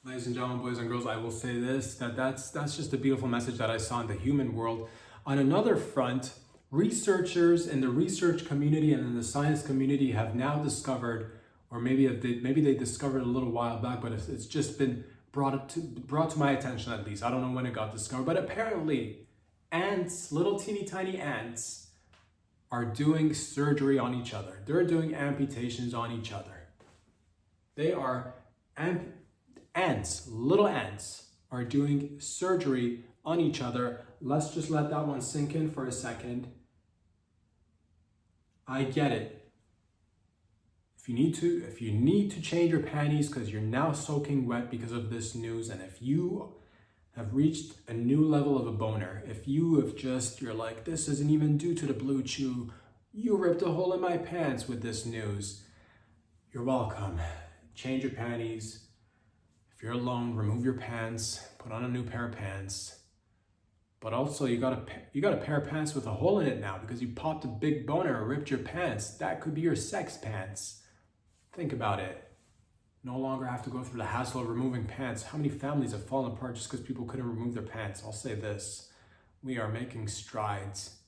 Ladies and gentlemen, boys and girls, I will say this, that's just a beautiful message that I saw in the human world. On another front, researchers in the research community and in the science community have now discovered, or maybe they discovered a little while back, but it's just been brought to my attention at least. I don't know when it got discovered, but apparently ants, little teeny tiny ants, are doing surgery on each other. They're doing amputations on each other. They are ants, little ants, are doing surgery on each other. Let's just let that one sink in for a second. I get it. If you need to change your panties because you're now soaking wet because of this news, and if you have reached a new level of a boner, if you have you're like, this isn't even due to the blue chew, you ripped a hole in my pants with this news, you're welcome. Change your panties. If you're alone, remove your pants, put on a new pair of pants. But also you got a pair of pants with a hole in it now because you popped a big boner or ripped your pants. That could be your sex pants. Think about it. No longer have to go through the hassle of removing pants. How many families have fallen apart just because people couldn't remove their pants? I'll say this, we are making strides.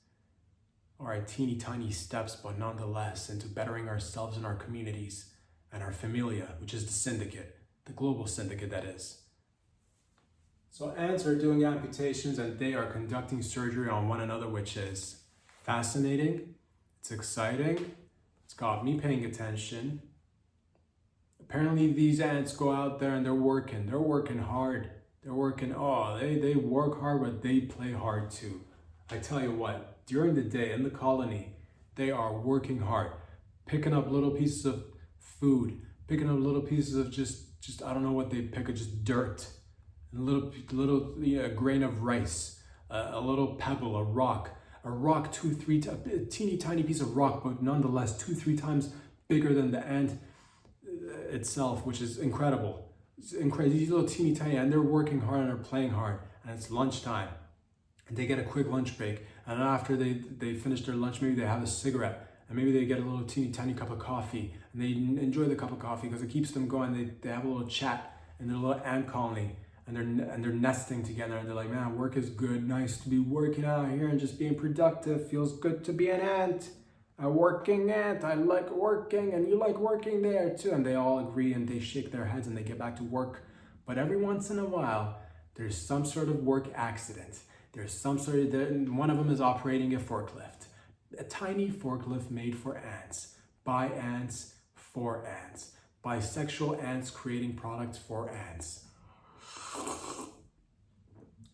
All right, teeny tiny steps, but nonetheless into bettering ourselves and our communities and our familia, which is the syndicate. The global syndicate, that is. So ants are doing amputations and they are conducting surgery on one another, which is fascinating. It's exciting. It's got me paying attention. Apparently these ants go out there and they're working hard. They work hard, but they play hard too. I tell you what, during the day in the colony, they are working hard, picking up little pieces of food, picking up little pieces of just I don't know what they pick, just dirt, a little grain of rice, a little pebble, a rock, a teeny tiny piece of rock, but nonetheless 2-3 times bigger than the ant itself, which is incredible. It's incredible. These little teeny tiny, and they're working hard and they're playing hard, and it's lunchtime, and they get a quick lunch break, and after they finish their lunch, maybe they have a cigarette. And maybe they get a little teeny tiny cup of coffee and they enjoy the cup of coffee because it keeps them going. They have a little chat in their little ant colony and they're nesting together and they're like, man, work is good. Nice to be working out here and just being productive. Feels good to be an ant, a working ant. I like working and you like working there too. And they all agree and they shake their heads and they get back to work. But every once in a while, there's some sort of work accident. One of them is operating a forklift. A tiny forklift made for ants, by ants, for ants, bisexual ants creating products for ants.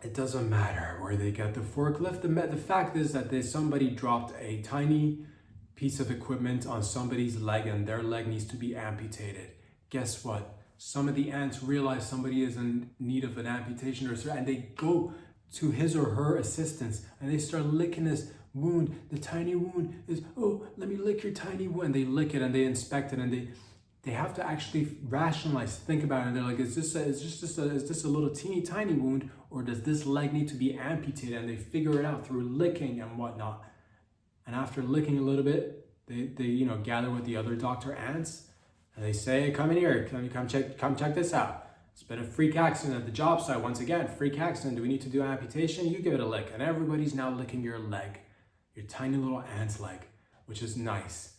It doesn't matter where they get the forklift. The fact is that somebody dropped a tiny piece of equipment on somebody's leg and their leg needs to be amputated. Guess what? Some of the ants realize somebody is in need of an amputation and they go to his or her assistance and they start licking this wound. The tiny wound is, oh, let me lick your tiny wound. They lick it and they inspect it and they have to actually rationalize, think about it. And they're like, is this a little teeny tiny wound, or does this leg need to be amputated? And they figure it out through licking and whatnot. And after licking a little bit, they gather with the other doctor ants and they say, come in here, come check this out. It's been a freak accident at the job site. Once again, freak accident. Do we need to do amputation? You give it a lick. And everybody's now licking your leg. Your tiny little ant's leg, which is nice.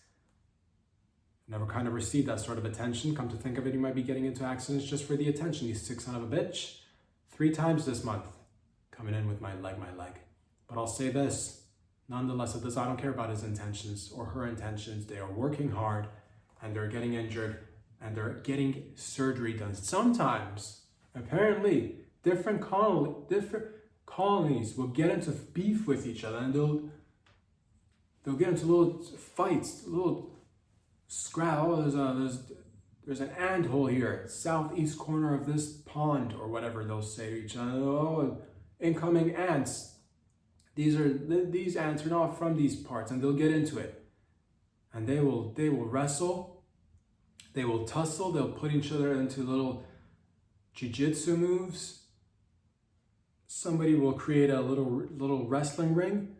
Never kind of received that sort of attention. Come to think of it, you might be getting into accidents just for the attention. You sick son of a bitch. 3 times this month, coming in with my leg. But I'll say this, nonetheless, I don't care about his intentions or her intentions. They are working hard and they're getting injured and they're getting surgery done. Sometimes, apparently, different colonies will get into beef with each other and they'll get into little fights, little scrap. Oh, there's an ant hole here, southeast corner of this pond, or whatever they'll say to each other. Oh, incoming ants. These ants are not from these parts, and they'll get into it. And they will wrestle, they will tussle, they'll put each other into little jiu-jitsu moves. Somebody will create a little wrestling ring.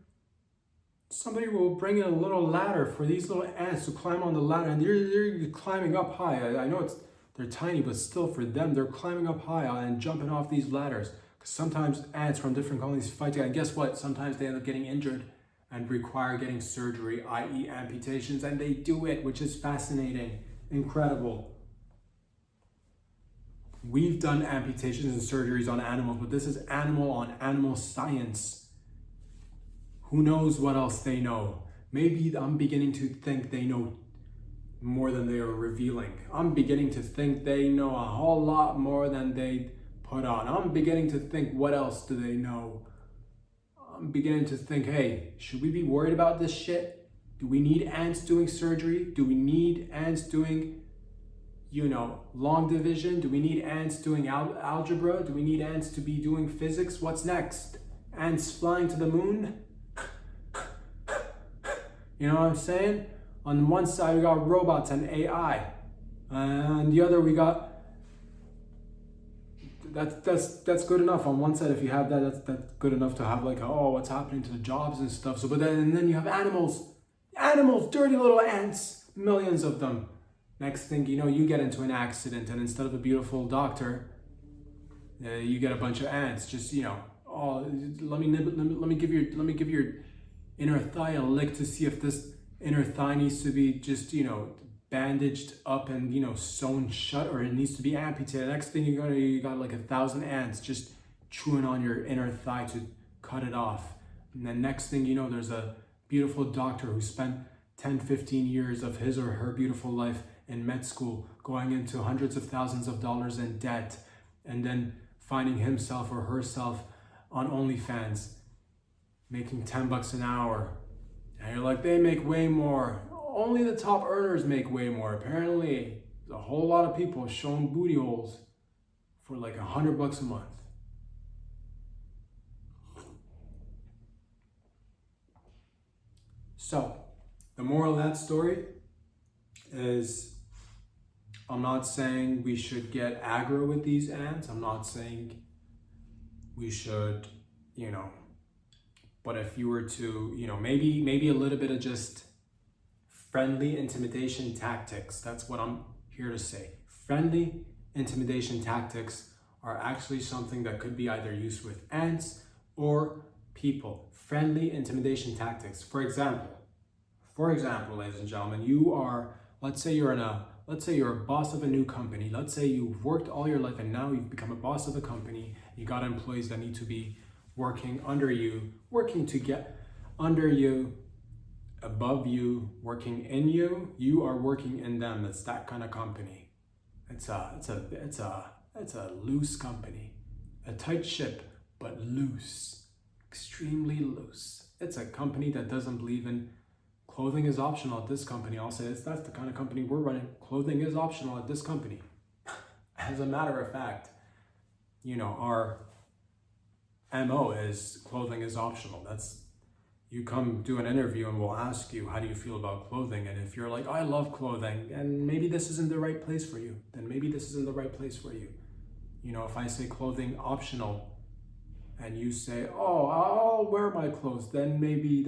Somebody will bring in a little ladder for these little ants to climb on the ladder, and they're climbing up high. I know it's they're tiny, but still for them, they're climbing up high and jumping off these ladders. Because sometimes ants from different colonies fight together. And guess what? Sometimes they end up getting injured and require getting surgery, i.e. amputations, and they do it, which is fascinating, incredible. We've done amputations and surgeries on animals, but this is animal on animal science. Who knows what else they know? Maybe I'm beginning to think they know more than they are revealing. I'm beginning to think they know a whole lot more than they put on. I'm beginning to think, what else do they know? I'm beginning to think, hey, should we be worried about this shit? Do we need ants doing surgery? Do we need ants doing, long division? Do we need ants doing algebra? Do we need ants to be doing physics? What's next? Ants flying to the moon? You know what I'm saying? On one side, we got robots and AI. On the other, we got... That's good enough. On one side, if you have that, that's good enough to have what's happening to the jobs and stuff. So, and then you have animals, dirty little ants, millions of them. Next thing you know, you get into an accident, and instead of a beautiful doctor, you get a bunch of ants. Just let me give your inner thigh a lick to see if this inner thigh needs to be just bandaged up and sewn shut, or it needs to be amputated. Next thing you got like 1,000 ants just chewing on your inner thigh to cut it off. And then next thing you know, there's a beautiful doctor who spent 10-15 years of his or her beautiful life in med school going into hundreds of thousands of dollars in debt, and then finding himself or herself on OnlyFans making $10 an hour. And you're like, they make way more. Only the top earners make way more. Apparently, there's a whole lot of people showing booty holes for like $100 a month. So, the moral of that story is, I'm not saying we should get aggro with these ants. I'm not saying we should, but if you were to, maybe a little bit of just friendly intimidation tactics. That's what I'm here to say. Friendly intimidation tactics are actually something that could be either used with ants or people. Friendly intimidation tactics. For example, ladies and gentlemen, let's say you're a boss of a new company. Let's say you've worked all your life and now you've become a boss of a company. You got employees that need to be working under you, working to get under you, above you, working in you. You are working in them. It's that kind of company. It's a loose company, a tight ship, but loose, extremely loose. It's a company that doesn't believe in clothing is optional at this company. I'll say that's the kind of company we're running. Clothing is optional at this company. As a matter of fact, our MO is clothing is optional. You come do an interview and we'll ask you, how do you feel about clothing? And if you're like, I love clothing, and maybe this isn't the right place for you, then maybe this isn't the right place for you. If I say clothing optional and you say, oh, I'll wear my clothes, then maybe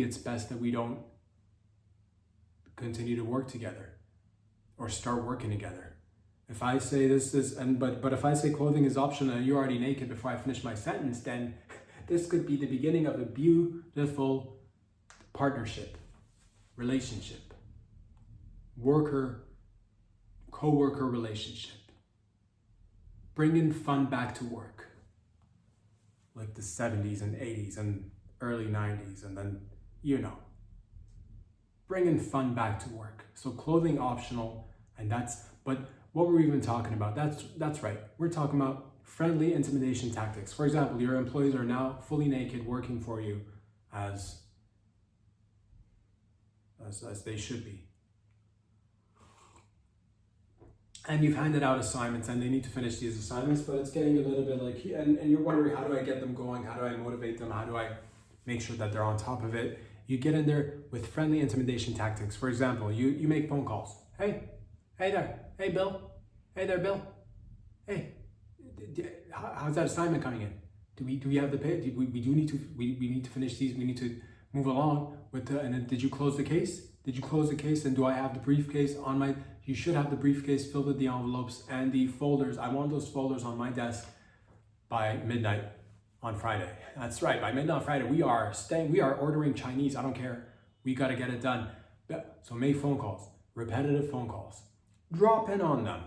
it's best that we don't continue to work together or start working together. If I say but if I say clothing is optional and you're already naked before I finish my sentence, then this could be the beginning of a beautiful partnership, relationship, co-worker relationship. Bringing fun back to work, like the 70s and 80s and early 90s, and then, bringing fun back to work. So clothing optional, but what were we even talking about? That's right. We're talking about friendly intimidation tactics. For example, your employees are now fully naked working for you as they should be. And you've handed out assignments and they need to finish these assignments, but it's getting a little bit like, and you're wondering, how do I get them going? How do I motivate them? How do I make sure that they're on top of it? You get in there with friendly intimidation tactics. For example, you make phone calls. Hey there. Hey, Bill. Hey there, Bill. Hey, how's that assignment coming in? Do we have the pay? We need to finish these. We need to move along with and then did you close the case? Did you close the case? And do I have the briefcase on my, you should have the briefcase filled with the envelopes and the folders. I want those folders on my desk by midnight on Friday. That's right, by midnight on Friday, we are ordering Chinese, I don't care. We gotta get it done. So make phone calls, repetitive phone calls. Drop in on them.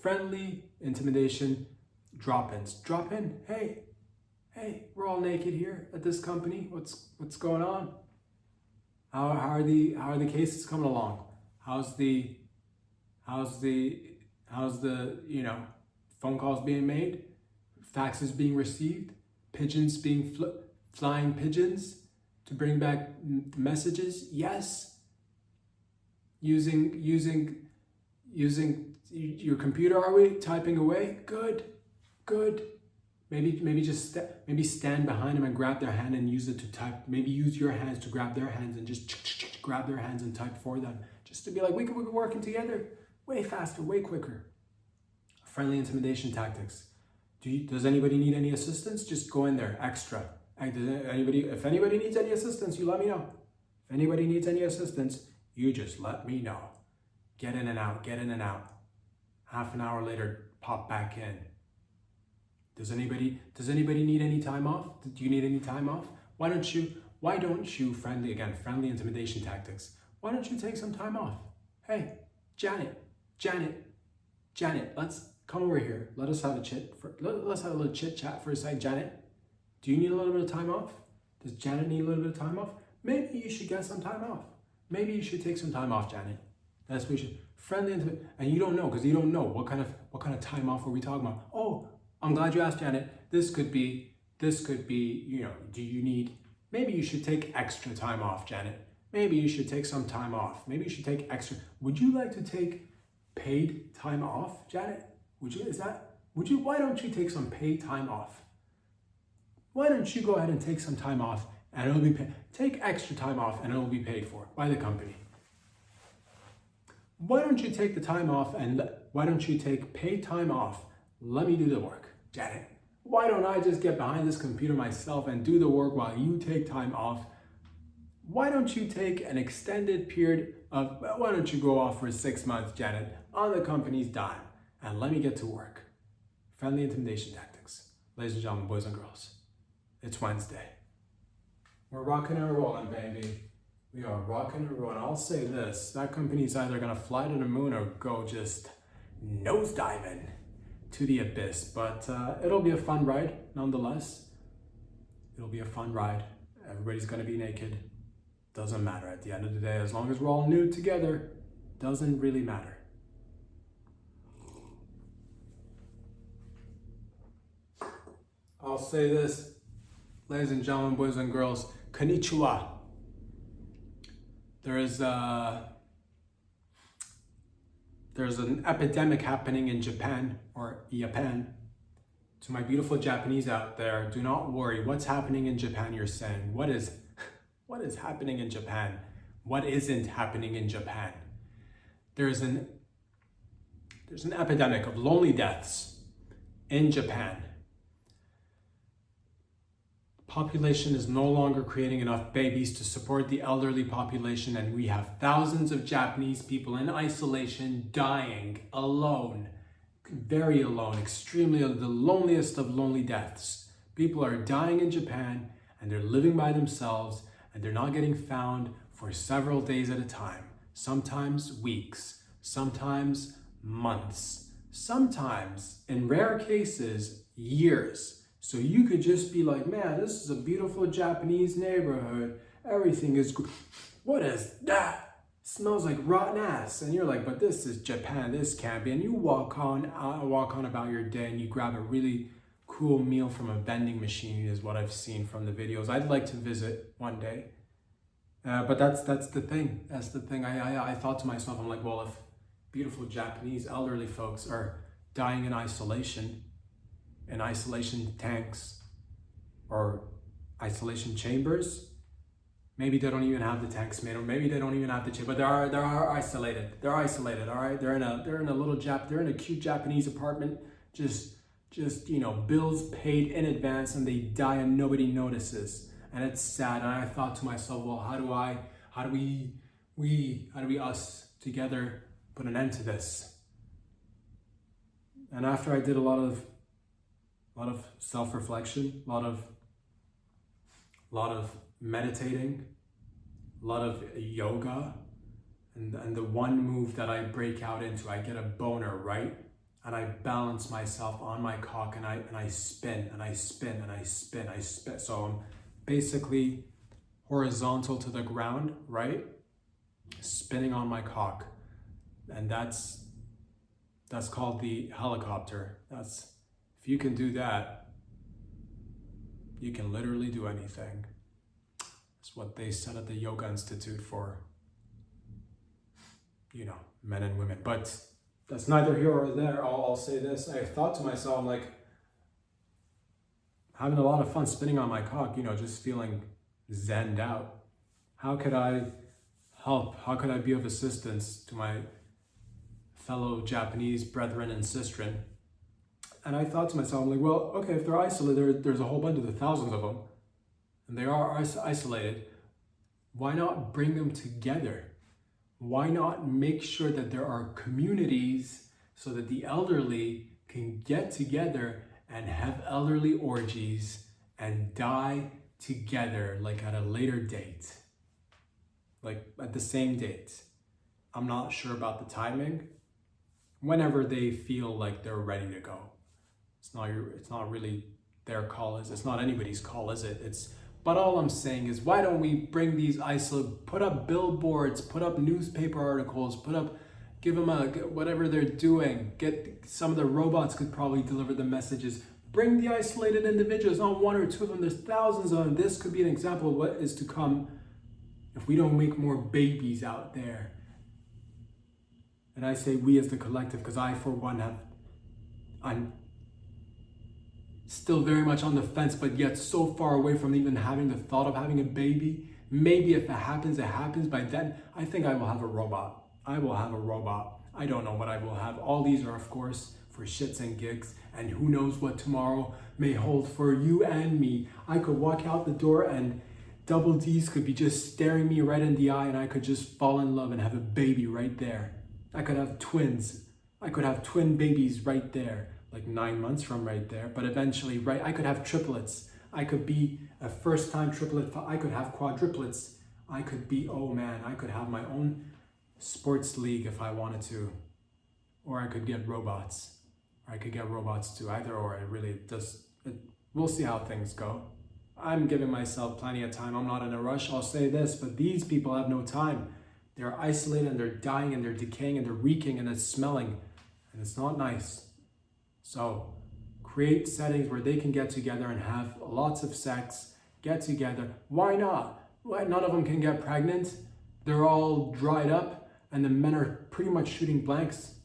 Friendly intimidation, drop-ins. Drop in, hey, we're all naked here at this company. What's going on? How are the cases coming along? How's the phone calls being made? Faxes being received? Pigeons being flying pigeons to bring back messages? Yes. Using your computer, are we typing away? Good. Maybe stand behind them and grab their hand and use it to type. Maybe use your hands to grab their hands and just grab their hands and type for them. Just to be like, we could be working together way faster, way quicker. Friendly intimidation tactics. Does anybody need any assistance? Just go in there, extra. If anybody needs any assistance, you let me know. If anybody needs any assistance, you just let me know. Get in and out. Half an hour later, pop back in. Does anybody need any time off? Do you need any time off? Why don't you, friendly intimidation tactics. Why don't you take some time off? Hey, Janet, let's come over here. Let's have a little chit chat for a second. Janet, do you need a little bit of time off? Does Janet need a little bit of time off? Maybe you should get some time off. Maybe you should take some time off, Janet. That's what we should. Friendly intimidation, and you don't know because you don't know what kind of time off are we talking about. Oh, I'm glad you asked, Janet. This could be, do you need, maybe you should take extra time off, Janet. Maybe you should take some time off. Maybe you should take extra. Would you like to take paid time off, Janet? Why don't you take some paid time off? Why don't you go ahead and take some time off and it'll be paid. Take extra time off and it'll be paid for by the company. Why don't you take the time off and why don't you take paid time off? Let me do the work, Janet. Why don't I just get behind this computer myself and do the work while you take time off? Why don't you take an extended period of, why don't you go off for 6 months, Janet, on the company's dime, and let me get to work. Friendly intimidation tactics. Ladies and gentlemen, boys and girls, it's Wednesday. We're rocking and rolling, baby. We are rocking and rolling. I'll say this, that company's either gonna fly to the moon or go just nosediving to the abyss, but it'll be a fun ride nonetheless. It'll be a fun ride. Everybody's gonna be naked. Doesn't matter at the end of the day, as long as we're all nude together, doesn't really matter. I'll say this, ladies and gentlemen, boys and girls, konnichiwa. There's an epidemic happening in Japan, or Japan. To my beautiful Japanese out there, do not worry. What's happening in Japan, you're saying? What is happening in Japan? What isn't happening in Japan? There's an epidemic of lonely deaths in Japan. Population is no longer creating enough babies to support the elderly population, and we have thousands of Japanese people in isolation, dying, alone, very alone, extremely the loneliest of lonely deaths. People are dying in Japan, and they're living by themselves, and they're not getting found for several days at a time, sometimes weeks, sometimes months, sometimes, in rare cases, years. So you could just be like, man, this is a beautiful Japanese neighborhood. Everything is good. What is that? Smells like rotten ass. And you're like, but this is Japan. This can't be. And you walk on about your day and you grab a really cool meal from a vending machine is what I've seen from the videos. I'd like to visit one day. But that's the thing. That's the thing. I thought to myself, I'm like, well, if beautiful Japanese elderly folks are dying in isolation tanks or isolation chambers. Maybe they don't even have the tanks made, or maybe they don't even have the chamber, but they are isolated. They're isolated, all right? They're in a cute Japanese apartment, just bills paid in advance, and they die and nobody notices. And it's sad. And I thought to myself, well, how do we how do we us together put an end to this? And after I did a lot of self-reflection, a lot of meditating, a lot of yoga, and the one move that I break out into, I get a boner, right? And I balance myself on my cock, and I spin and I spin and I spin, I spin. So I'm basically horizontal to the ground, right? Spinning on my cock. And that's called the helicopter. If you can do that, you can literally do anything. It's what they said at the Yoga Institute for, men and women. But that's neither here or there. I'll say this. I thought to myself, I'm like, having a lot of fun spinning on my cock, just feeling zenned out. How could I help? How could I be of assistance to my fellow Japanese brethren and sistren? And I thought to myself, I'm like, well, okay, if they're isolated, there's a whole bunch of the thousands of them, and they are isolated. Why not bring them together? Why not make sure that there are communities so that the elderly can get together and have elderly orgies and die together, like at a later date, like at the same date? I'm not sure about the timing. Whenever they feel like they're ready to go. It's not really their call, it's not anybody's call, is it? But all I'm saying is, why don't we bring these put up billboards, put up newspaper articles, give them whatever they're doing. Get some of the robots could probably deliver the messages. Bring the isolated individuals, not one or two of them. There's thousands of them. This could be an example of what is to come if we don't make more babies out there. And I say we as the collective, because I, for one, I'm still very much on the fence, but yet so far away from even having the thought of having a baby. Maybe if it happens, it happens. By then, I think I will have a robot. I don't know what I will have. All these are, of course, for shits and gigs, and who knows what tomorrow may hold for you and me. I could walk out the door and double D's could be just staring me right in the eye, and I could just fall in love and have a baby right there. I could have twins. I could have twin babies right there, like 9 months from right there. But eventually, right, I could have triplets. I could be a first-time triplet. I could have quadruplets. I could have my own sports league if I wanted to. Or I could get robots. Or I could get robots too. Either or, we'll see how things go. I'm giving myself plenty of time. I'm not in a rush. I'll say this, but these people have no time. They're isolated and they're dying and they're decaying and they're reeking and it's smelling. And it's not nice. So create settings where they can get together and have lots of sex, get together. Why not? Why none of them can get pregnant? They're all dried up and the men are pretty much shooting blanks.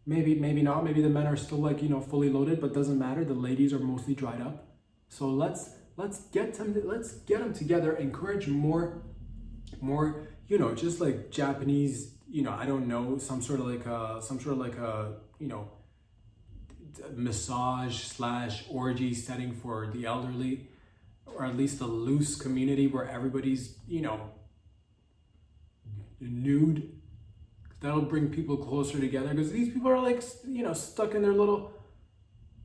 Maybe not. Maybe the men are still fully loaded, but doesn't matter. The ladies are mostly dried up. So let's get them together. Encourage more, just like Japanese, I don't know, some sort of like a massage / orgy setting for the elderly, or at least a loose community where everybody's, nude. That'll bring people closer together, because these people are stuck in their little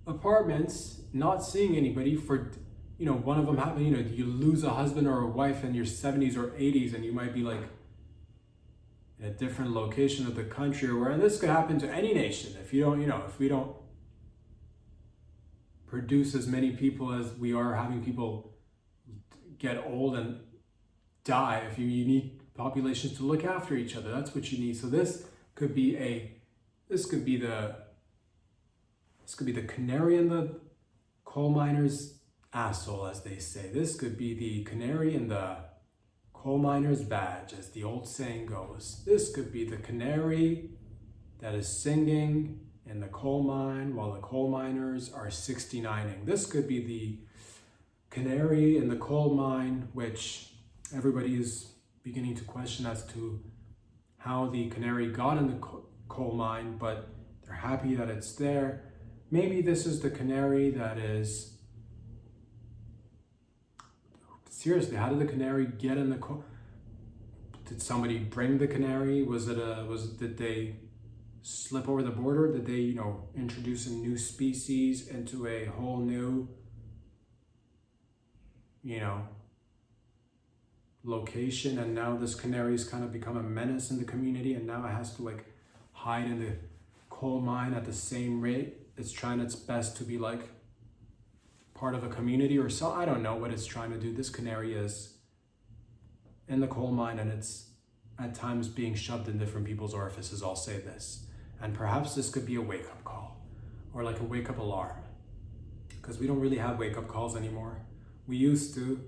apartments, not seeing anybody for, one of them happened, you lose a husband or a wife in your 70s or 80s, and you might be in a different location of the country, and this could happen to any nation. If if we don't produce as many people as we are having people get old and die, if you need populations to look after each other, that's what you need. So this could be the canary in the coal miner's asshole, as they say. This could be the canary in the coal miner's vag, as the old saying goes. This could be the canary that is singing in the coal mine while the coal miners are 69ing. This could be the canary in the coal mine, which everybody is beginning to question as to how the canary got in the coal mine, but they're happy that it's there. Maybe this is the canary that is... Seriously, how did the canary get in the coal? Did somebody bring the canary? Did they slip over the border? Did they, introduce a new species into a whole new, location, and now this canary's kind of become a menace in the community, and now it has to like hide in the coal mine at the same rate it's trying its best to be like part of a community or so. I don't know what it's trying to do. This canary is in the coal mine, and it's at times being shoved in different people's orifices, I'll say this. And perhaps this could be a wake-up call, or like a wake-up alarm, because we don't really have wake-up calls anymore. We used to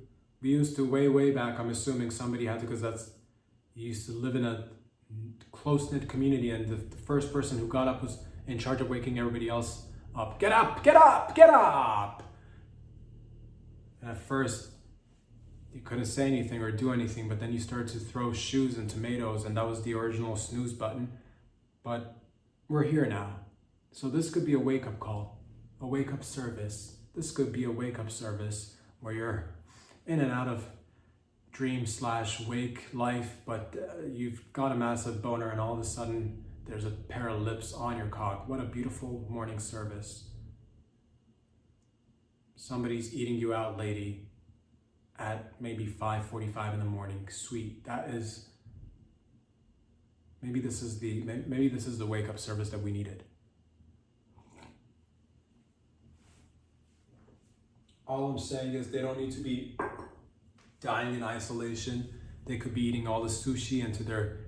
way back. I'm assuming somebody had to, because you used to live in a close-knit community, and the first person who got up was in charge of waking everybody else up. Get up, get up, get up! And at first, you couldn't say anything or do anything, but then you started to throw shoes and tomatoes, and that was the original snooze button. But we're here now. So this could be a wake-up call, a wake-up service. This could be a wake-up service where you're in and out of dream/wake life, but you've got a massive boner, and all of a sudden there's a pair of lips on your cock. What a beautiful morning service. Somebody's eating you out, lady, at maybe 5:45 in the morning. Sweet. That is, maybe this is the wake-up service that we needed. All I'm saying is they don't need to be dying in isolation. They could be eating all the sushi into their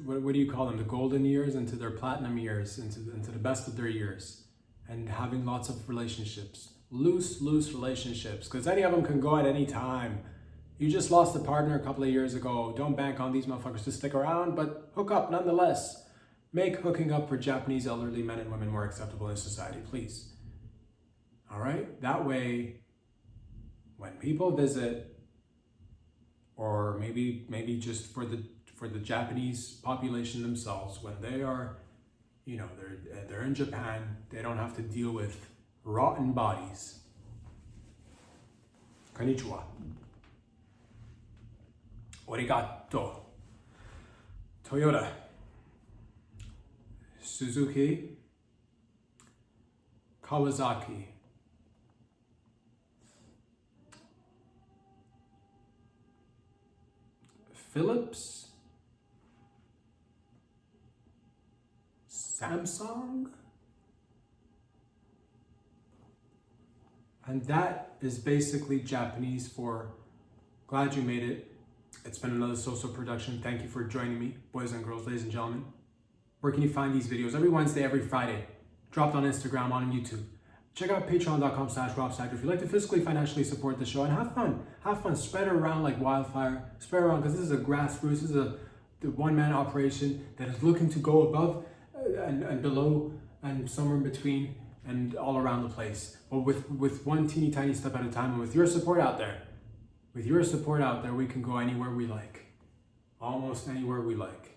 what do you call them? The golden years, into their platinum years, into the best of their years, and having lots of relationships, loose relationships, because any of them can go at any time. You just lost a partner a couple of years ago. Don't bank on these motherfuckers to stick around, but hook up nonetheless. Make hooking up for Japanese elderly men and women more acceptable in society, please. All right? That way, when people visit, or maybe just for the Japanese population themselves, when they are, they're in Japan, they don't have to deal with rotten bodies. Konnichiwa. Arigato. Toyota. Suzuki, Kawasaki, Philips, Samsung, and that is basically Japanese for glad you made it. It's been another social production. Thank you for joining me, boys and girls, ladies and gentlemen. Where can you find these videos? Every Wednesday, every Friday. Dropped on Instagram, on YouTube. Check out patreon.com/RobSacker if you'd like to physically, financially support the show, and have fun. Have fun. Spread it around like wildfire. Spread it around, because this is a grassroots, this is the one-man operation that is looking to go above and below and somewhere in between and all around the place. But with one teeny tiny step at a time, and with your support out there, we can go anywhere we like. Almost anywhere we like.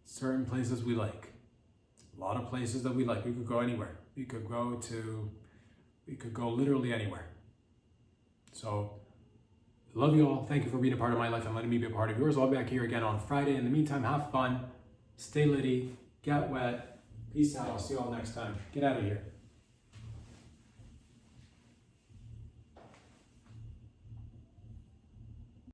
Certain places we like. A lot of places that we like. We could go anywhere. We could go literally anywhere. So, love you all. Thank you for being a part of my life and letting me be a part of yours. I'll be back here again on Friday. In the meantime, have fun. Stay litty. Get wet. Peace out. I'll see you all next time. Get out of here.